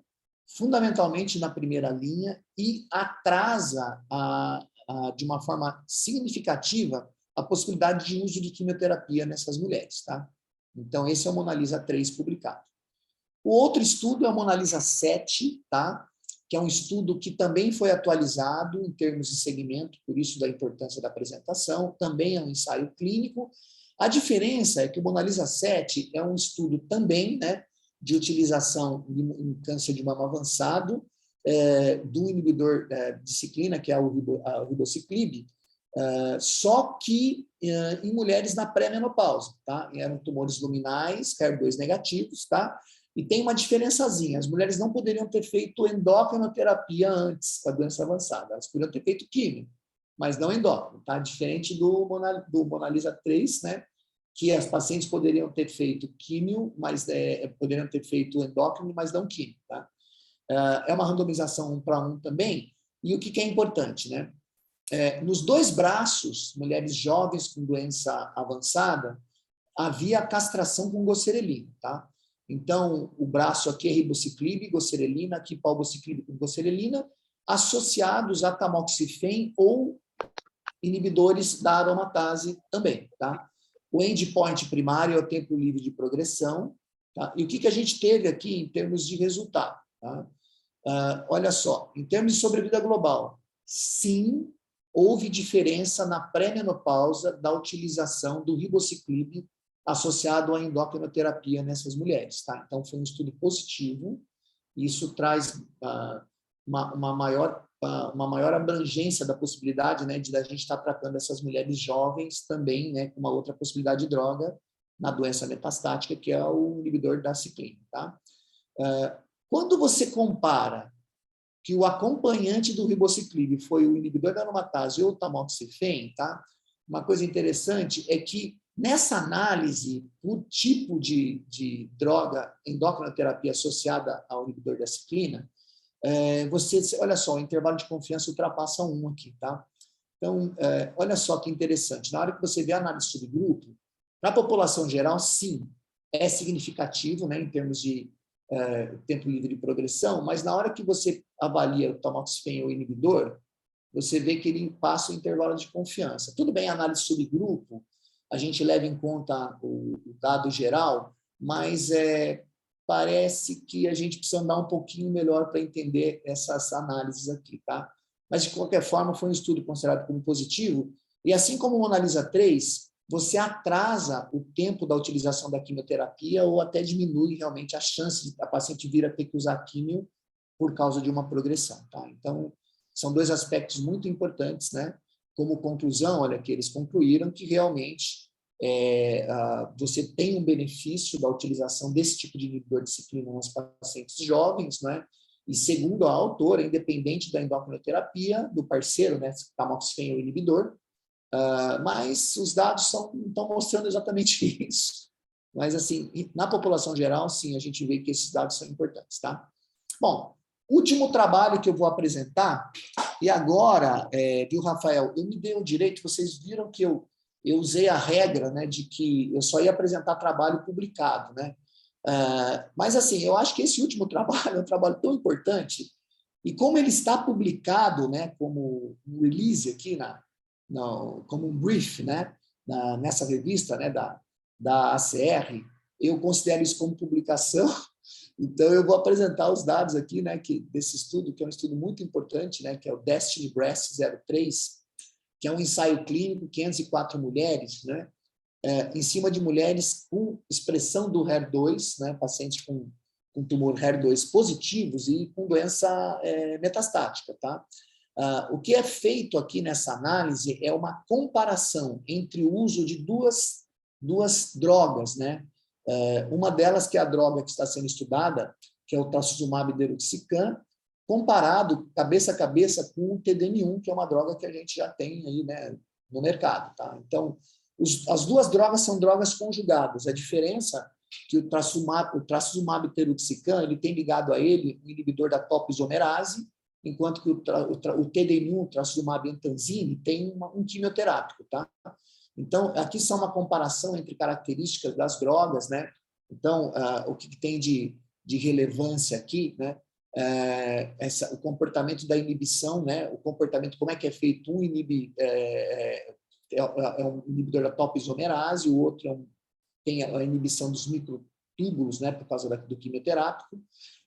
fundamentalmente na primeira linha, e atrasa de uma forma significativa a possibilidade de uso de quimioterapia nessas mulheres. Tá? Então, esse é o MONALISA 3 publicado. O outro estudo é o MONALISA 7, tá? Que é um estudo que também foi atualizado em termos de segmento, por isso da importância da apresentação, também é um ensaio clínico. A diferença é que o MONALISA 7 é um estudo também, né, de utilização em câncer de mama avançado do inibidor de ciclina, que é o ribociclib, só que em mulheres na pré-menopausa. Tá? Eram tumores luminais, HER2 negativos, tá? E tem uma diferençazinha, as mulheres não poderiam ter feito endocrinoterapia antes da doença avançada, elas poderiam ter feito químio, mas não endócrino, tá? Diferente do MONALISA 3, né? Que as pacientes poderiam ter feito químio, mas poderiam ter feito endócrino, mas não químio, tá? É uma randomização 1 para 1 também, e o que é importante, né? Nos dois braços, mulheres jovens com doença avançada, havia castração com goserelina, tá? Então, o braço aqui é ribociclib, goserelina, aqui palbociclib com goserelina, associados a tamoxifen ou inibidores da aromatase também, tá? O endpoint primário é o tempo livre de progressão, tá? E o que a gente teve aqui em termos de resultado, tá? Olha só, em termos de sobrevida global, sim, houve diferença na pré-menopausa da utilização do ribociclib associado à endocrinoterapia nessas mulheres. Tá? Então, foi um estudo positivo, e isso traz uma maior abrangência da possibilidade, né, de a gente estar tratando essas mulheres jovens também, né, com uma outra possibilidade de droga na doença metastática, que é o inibidor da ciclina. Tá? Quando você compara que o acompanhante do ribociclib foi o inibidor da aromatase ou o tamoxifen, tá? Uma coisa interessante é que nessa análise, o tipo de droga endocrinoterapia associada ao inibidor da ciclina, olha só, o intervalo de confiança ultrapassa 1 aqui, tá? Então, olha só que interessante. Na hora que você vê a análise subgrupo, na população geral, sim, é significativo, né, em termos de tempo livre de progressão, mas na hora que você avalia o tamoxifen ou inibidor, você vê que ele passa o intervalo de confiança. Tudo bem, a análise subgrupo, a gente leva em conta o dado geral, mas parece que a gente precisa andar um pouquinho melhor para entender essas análises aqui, tá? Mas, de qualquer forma, foi um estudo considerado como positivo, E assim como o Monalisa 3, você atrasa o tempo da utilização da quimioterapia ou até diminui realmente a chance de a paciente vir a ter que usar químio por causa de uma progressão. Tá? Então, são dois aspectos muito importantes, né? Como conclusão, olha, que eles concluíram que realmente você tem um benefício da utilização desse tipo de inibidor de ciclina nos pacientes jovens, né? E segundo a autora, independente da endocrinoterapia, do parceiro, né, tamoxifen ou inibidor, mas os dados estão mostrando exatamente isso. Mas, assim, na população geral, sim, a gente vê que esses dados são importantes, tá? Bom, último trabalho que eu vou apresentar, e agora, viu, Rafael, eu me dei o direito, vocês viram que eu usei a regra, né, de que eu só ia apresentar trabalho publicado, né? Mas, assim, eu acho que esse último trabalho é um trabalho tão importante, e como ele está publicado, né, como um release aqui, como um brief, né, nessa revista, né, da ACR, eu considero isso como publicação. Então, eu vou apresentar os dados aqui, né, desse estudo, que é um estudo muito importante, né, que é o Destiny Breast 03, que é um ensaio clínico, 504 mulheres, né, em cima de mulheres com expressão do HER2, né, pacientes com tumor HER2 positivos e com doença metastática. Tá? O que é feito aqui nessa análise é uma comparação entre o uso de duas drogas, né? Uma delas, que é a droga que está sendo estudada, que é o trastuzumab deruxtecan, comparado cabeça a cabeça com o TDM1, que é uma droga que a gente já tem aí, né, no mercado. Tá? Então, as duas drogas são drogas conjugadas. A diferença é que o trastuzumab deruxtecan, ele tem ligado a ele um inibidor da topoisomerase, enquanto que o TDM1, o trastuzumab emtansine, tem um quimioterápico. Tá? Então, aqui são uma comparação entre características das drogas, né? Então, o que tem de relevância aqui, né? O comportamento da inibição, né? O comportamento, como é que é feito? Um é um inibidor da topoisomerase, o outro tem a inibição dos microtúbulos, né? Por causa do quimioterápico.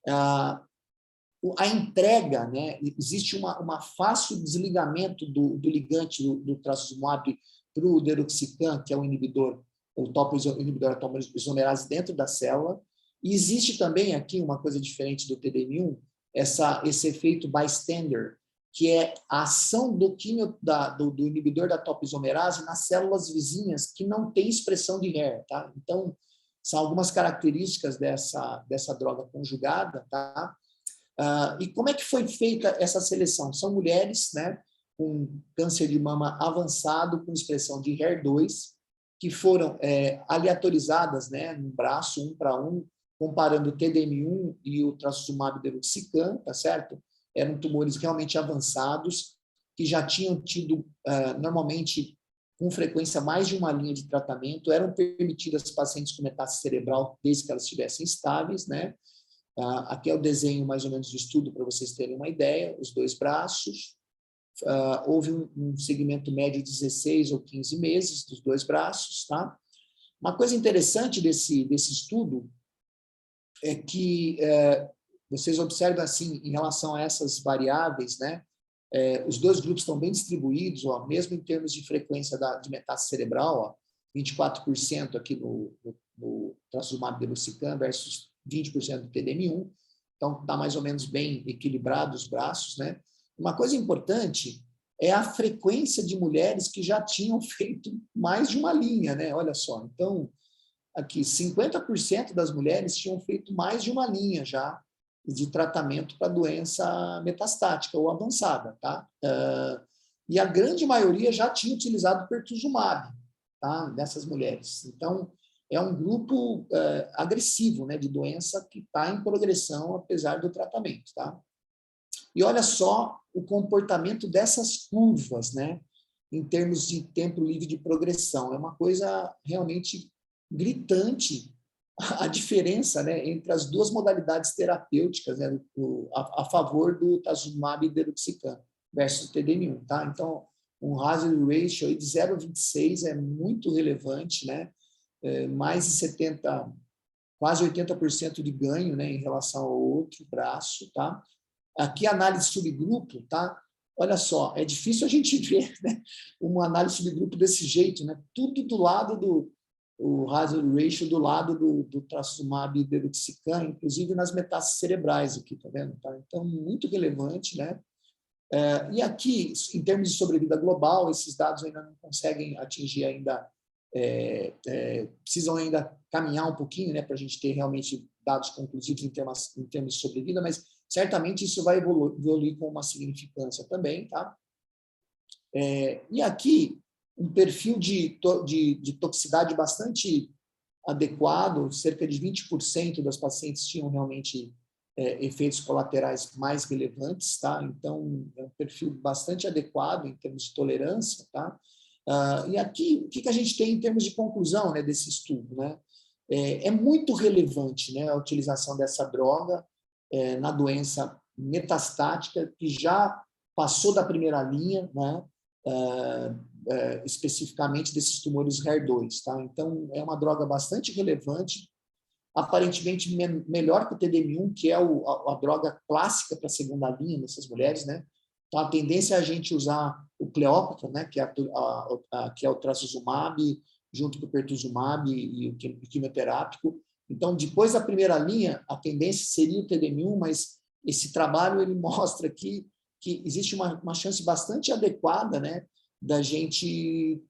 A entrega, né? Existe uma fácil desligamento do ligante do trastuzumab para o deruxtecan, que é o inibidor da topoisomerase dentro da célula. E existe também aqui uma coisa diferente do TDM1, esse efeito bystander, que é a ação do inibidor da topoisomerase nas células vizinhas que não têm expressão de HER. Tá? Então, são algumas características dessa droga conjugada. Tá? E como é que foi feita essa seleção? São mulheres, né, com câncer de mama avançado, com expressão de HER2, que foram aleatorizadas, né, no braço, 1 para 1, comparando o TDM1 e o trastuzumab deruxtecan, tá certo? Eram tumores realmente avançados, que já tinham tido, normalmente, com frequência, mais de uma linha de tratamento, eram permitidas pacientes com metástase cerebral, desde que elas estivessem estáveis, né? Aqui é o desenho, mais ou menos, do estudo, para vocês terem uma ideia, os dois braços. Houve um segmento médio de 16 ou 15 meses dos dois braços. Tá? Uma coisa interessante desse estudo é que vocês observam, assim, em relação a essas variáveis, né? Os dois grupos estão bem distribuídos, ó, mesmo em termos de frequência de metástase cerebral, ó, 24% aqui no trastuzumab deruxtecan versus 20% do TDM1, então está mais ou menos bem equilibrado os braços, né? Uma coisa importante é a frequência de mulheres que já tinham feito mais de uma linha, né? Olha só, então, aqui, 50% das mulheres tinham feito mais de uma linha já de tratamento para doença metastática ou avançada, tá? E a grande maioria já tinha utilizado pertuzumab, tá? Dessas mulheres. Então, é um grupo agressivo, né, de doença que está em progressão apesar do tratamento. Tá? E olha só o comportamento dessas curvas, né, em termos de tempo livre de progressão. É uma coisa realmente gritante a diferença, né, entre as duas modalidades terapêuticas, né, a favor do trastuzumab deruxtecan versus o TDM1. Tá? Então, um hazard ratio aí de 0,26 é muito relevante, né? Mais de 70%, quase 80% de ganho, né, em relação ao outro braço. Tá? Aqui a análise subgrupo, tá? olha só, é difícil a gente ver, né, uma análise de grupo desse jeito, né? Tudo do lado o hazard ratio do lado do trastuzumab deruxtecan, inclusive nas metástases cerebrais aqui, tá vendo? Tá? Então, muito relevante, né? E aqui, em termos de sobrevida global, esses dados ainda não conseguem atingir ainda, precisam ainda caminhar um pouquinho, né, para a gente ter realmente dados conclusivos em termos de sobrevida, mas certamente isso vai evoluir com uma significância também, tá? E aqui, um perfil de toxicidade bastante adequado, cerca de 20% das pacientes tinham realmente efeitos colaterais mais relevantes, tá? Então, é um perfil bastante adequado em termos de tolerância, tá? E aqui, o que a gente tem em termos de conclusão, né, desse estudo, né? É muito relevante, né, a utilização dessa droga na doença metastática que já passou da primeira linha, né? Especificamente desses tumores HER2, tá? Então, é uma droga bastante relevante, aparentemente melhor que o TDM1, que é a droga clássica para a segunda linha nessas mulheres, né? Então, a tendência é a gente usar o Cleópatra, né? Que é o trastuzumab, junto com o pertuzumab e o quimioterápico. Então, depois da primeira linha, a tendência seria o TDM1, mas esse trabalho ele mostra aqui que existe uma chance bastante adequada, né, da gente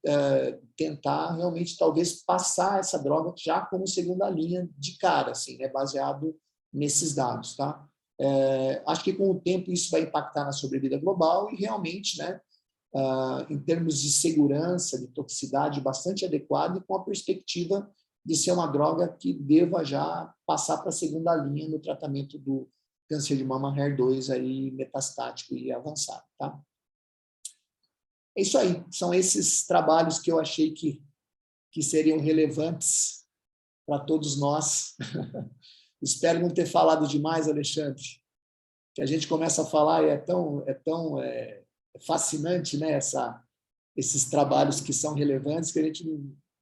tentar realmente talvez passar essa droga já como segunda linha de cara, assim, né, baseado nesses dados, tá? Acho que com o tempo isso vai impactar na sobrevida global e realmente, né, em termos de segurança, de toxicidade bastante adequado e com a perspectiva de ser uma droga que deva já passar para a segunda linha no tratamento do câncer de mama HER2 aí metastático e avançado, tá? É isso aí, são esses trabalhos que eu achei que seriam relevantes para todos nós. Espero não ter falado demais, Alexandre, que a gente começa a falar e é tão fascinante, né, esses trabalhos que são relevantes que a gente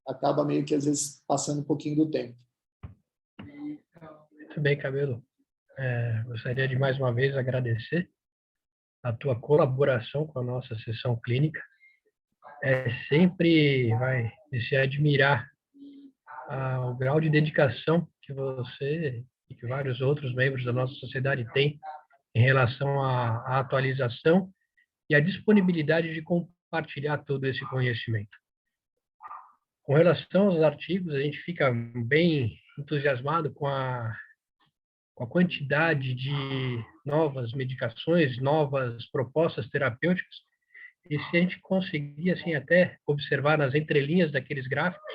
acaba meio que às vezes passando um pouquinho do tempo. Muito bem, Camilo. Gostaria de mais uma vez agradecer a tua colaboração com a nossa sessão clínica. Sempre vai se admirar o grau de dedicação que você e que vários outros membros da nossa sociedade têm em relação à atualização e à disponibilidade de compartilhar todo esse conhecimento. Com relação aos artigos, a gente fica bem entusiasmado com a quantidade de novas medicações, novas propostas terapêuticas, e se a gente conseguir, assim, até observar nas entrelinhas daqueles gráficos,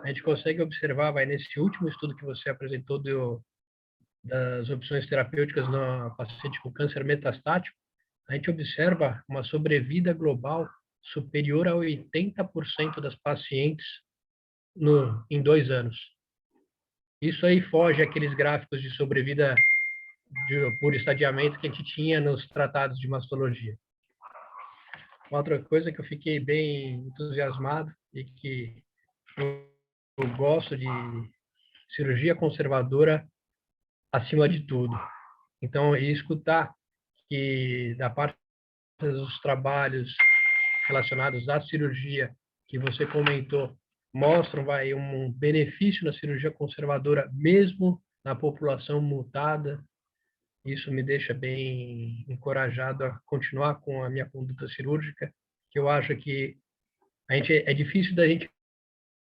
a gente consegue observar, nesse último estudo que você apresentou das opções terapêuticas na paciente com câncer metastático, a gente observa uma sobrevida global superior a 80% das pacientes em 2 anos. Isso aí foge àqueles gráficos de sobrevida por estadiamento que a gente tinha nos tratados de mastologia. Outra coisa que eu fiquei bem entusiasmado e que eu gosto de cirurgia conservadora acima de tudo. Então, escutar que da parte dos trabalhos relacionados à cirurgia que você comentou mostram um benefício na cirurgia conservadora mesmo na população mutada. Isso me deixa bem encorajado a continuar com a minha conduta cirúrgica, que eu acho que é difícil da gente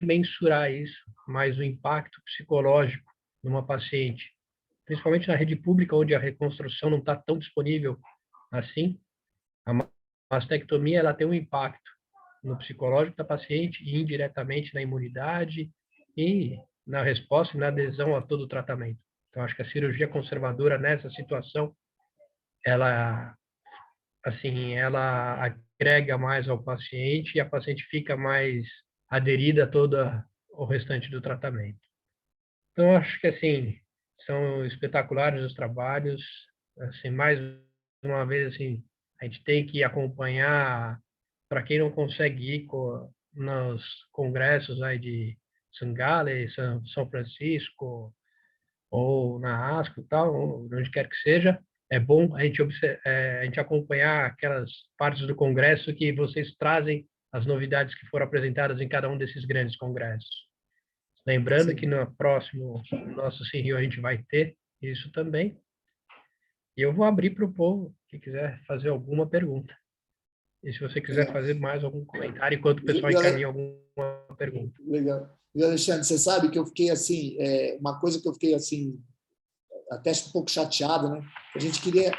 mensurar isso, mas o impacto psicológico numa paciente, principalmente na rede pública, onde a reconstrução não está tão disponível assim, a mastectomia ela tem um impacto no psicológico da paciente e indiretamente na imunidade e na resposta e na adesão a todo o tratamento. Então, acho que a cirurgia conservadora nessa situação, ela agrega mais ao paciente e a paciente fica mais aderida a todo o restante do tratamento. Então, acho que, assim, são espetaculares os trabalhos. Assim, mais uma vez, assim, a gente tem que acompanhar, para quem não consegue ir nos congressos aí de Sangale, São Francisco, ou na ASCO, tal, onde quer que seja, é bom a gente acompanhar aquelas partes do congresso que vocês trazem as novidades que foram apresentadas em cada um desses grandes congressos. Lembrando que no próximo nosso CRIO a gente vai ter isso também. E eu vou abrir para o povo que quiser fazer alguma pergunta. E se você quiser fazer mais algum comentário, enquanto o pessoal encaminha alguma pergunta. Legal. E, Alexandre, você sabe que eu fiquei assim, uma coisa que eu fiquei assim, até um pouco chateado, né? A gente queria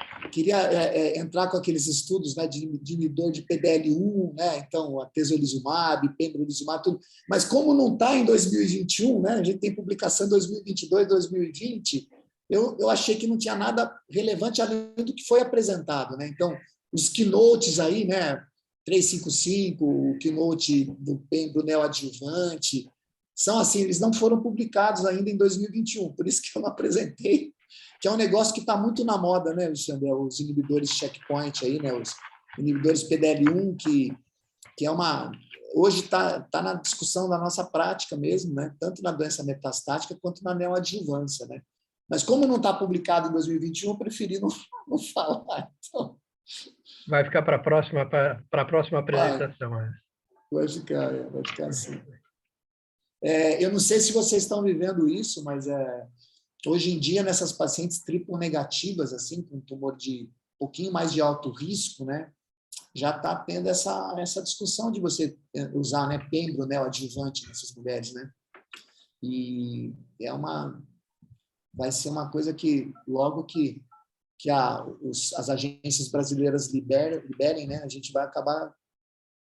entrar com aqueles estudos, né, de inibidor de PDL1, né? Então, a tesolizumab, pembrolizumab, tudo. Mas como não está em 2021, né? A gente tem publicação em 2022, 2020, eu achei que não tinha nada relevante além do que foi apresentado, né? Então, os keynotes aí, né? 355, o keynote do pembro neoadjuvante, são assim, eles não foram publicados ainda em 2021, por isso que eu não apresentei, que é um negócio que está muito na moda, né, Alexandre? Os inibidores checkpoint aí, né? Os inibidores PDL1, que é uma... Hoje está na discussão da nossa prática mesmo, né? Tanto na doença metastática quanto na neoadjuvância, né? Mas como não está publicado em 2021, eu preferi não falar. Então, vai ficar para a próxima apresentação. Vai ficar assim. Eu não sei se vocês estão vivendo isso, mas hoje em dia, nessas pacientes triplo negativas, assim, com tumor de um pouquinho mais de alto risco, né, já está tendo essa discussão de você usar, né, pembro neoadjuvante nessas mulheres, né? E vai ser uma coisa que, logo que as agências brasileiras liberem, né, a gente vai acabar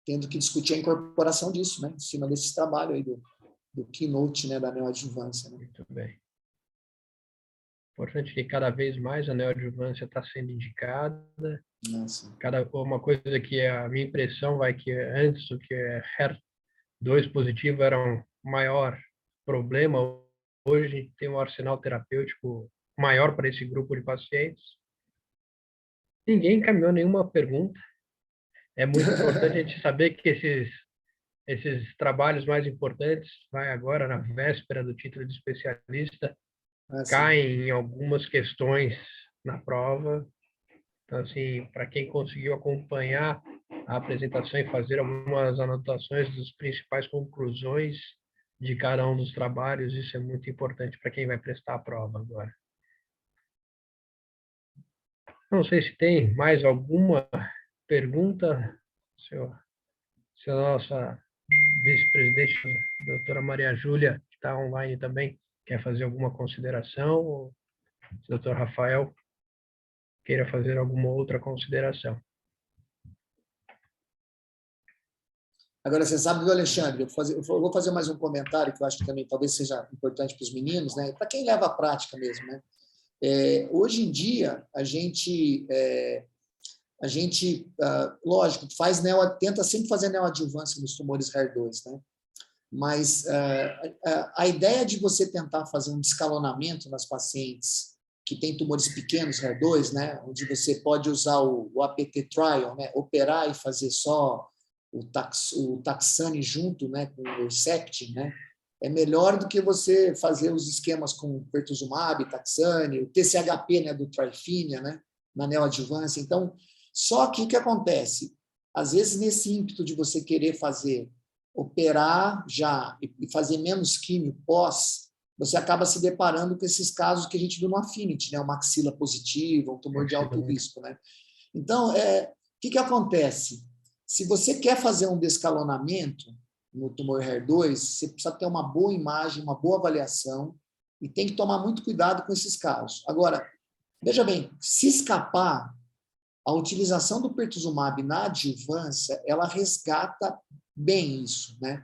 tendo que discutir a incorporação disso, né, em cima desse trabalho aí do keynote, né, da neoadjuvância. Né? Muito bem. Importante que cada vez mais a neoadjuvância está sendo indicada. Nossa. Uma coisa que a minha impressão vai que antes o que HER2 positivo era um maior problema, hoje a gente tem um arsenal terapêutico maior para esse grupo de pacientes. Ninguém encaminhou nenhuma pergunta. É muito importante a gente saber que esses trabalhos mais importantes, vai agora na véspera do título de especialista, caem em algumas questões na prova. Então, assim, para quem conseguiu acompanhar a apresentação e fazer algumas anotações das principais conclusões de cada um dos trabalhos, isso é muito importante para quem vai prestar a prova agora. Não sei se tem mais alguma pergunta, se a nossa vice-presidente, a doutora Maria Júlia, que está online também, quer fazer alguma consideração, ou se o doutor Rafael queira fazer alguma outra consideração. Agora, você sabe, viu, Alexandre, eu vou fazer mais um comentário que eu acho que também talvez seja importante para os meninos, né? Para quem leva a prática mesmo, né? Hoje em dia, a gente lógico, tenta sempre fazer neoadjuvância nos tumores HER2, né? Mas a ideia de você tentar fazer um descalonamento nas pacientes que têm tumores pequenos HER2, né? Onde você pode usar o APT trial, né? Operar e fazer só o Taxane junto, né? Com o Herceptin, né? É melhor do que você fazer os esquemas com pertuzumab, Taxane, o TCHP, né? Do Trifínia, né? Na neoadjuvância. Então, só que o que acontece? Às vezes, nesse ímpeto de você querer operar já e fazer menos químio pós, você acaba se deparando com esses casos que a gente viu no Affinity, né? Uma axila positiva, um tumor de alto risco, né? Então, o que acontece? Se você quer fazer um descalonamento no tumor HER2, você precisa ter uma boa imagem, uma boa avaliação e tem que tomar muito cuidado com esses casos. Agora, veja bem, se escapar, a utilização do pertuzumab na adjuvância, ela resgata bem isso, né?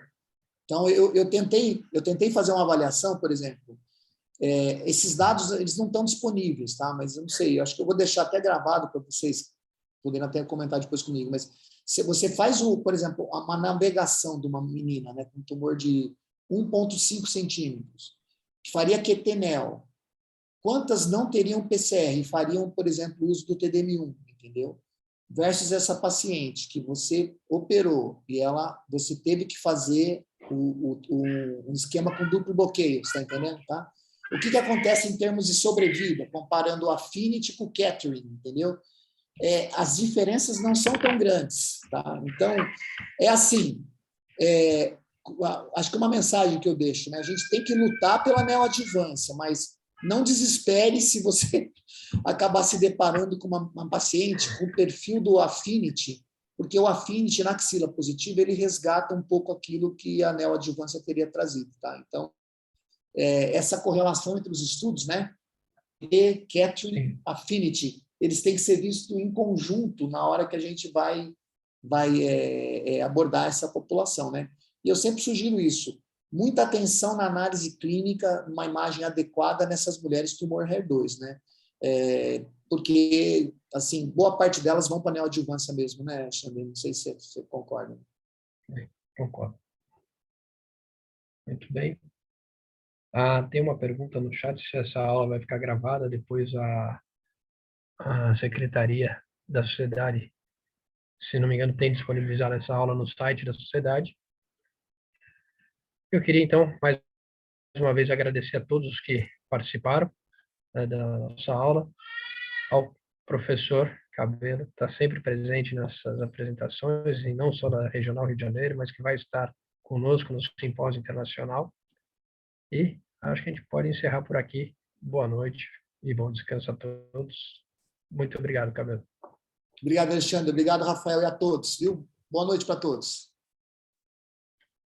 Então, eu tentei fazer uma avaliação, por exemplo, esses dados eles não estão disponíveis, tá? Mas eu não sei, eu acho que eu vou deixar até gravado para vocês poderem até comentar depois comigo, mas se você faz, por exemplo, uma navegação de uma menina, né, com um tumor de 1,5 centímetros, que faria QT-NEL, quantas não teriam PCR e fariam, por exemplo, o uso do TDM1, entendeu? Versus essa paciente que você operou e você teve que fazer um esquema com duplo bloqueio, você está entendendo? Tá? O que acontece em termos de sobrevida, comparando o Affinity com o Catherine, entendeu? As diferenças não são tão grandes, tá? Então, é assim, acho que uma mensagem que eu deixo, né? A gente tem que lutar pela neoadjuvância, mas não desespere se você acabar se deparando com uma paciente com o perfil do Affinity, porque o Affinity na axila positiva, ele resgata um pouco aquilo que a neoadjuvância teria trazido, tá? Então, essa correlação entre os estudos, né? E Catherine, Affinity, eles têm que ser vistos em conjunto na hora que a gente vai abordar essa população, né? E eu sempre sugiro isso. Muita atenção na análise clínica, uma imagem adequada nessas mulheres tumor HER2, né? Porque, assim, boa parte delas vão para a neoadjuvância mesmo, né, Xavier? Não sei se você concorda. Concordo. Muito bem. Tem uma pergunta no chat se essa aula vai ficar gravada, depois a Secretaria da Sociedade, se não me engano, tem disponibilizado essa aula no site da Sociedade. Eu queria, então, mais uma vez agradecer a todos que participaram da nossa aula, ao professor Cabelo, que está sempre presente nessas apresentações, e não só da Regional Rio de Janeiro, mas que vai estar conosco no Simpósio Internacional. E acho que a gente pode encerrar por aqui. Boa noite e bom descanso a todos. Muito obrigado, Cabelo. Obrigado, Alexandre. Obrigado, Rafael, e a todos, viu? Boa noite para todos.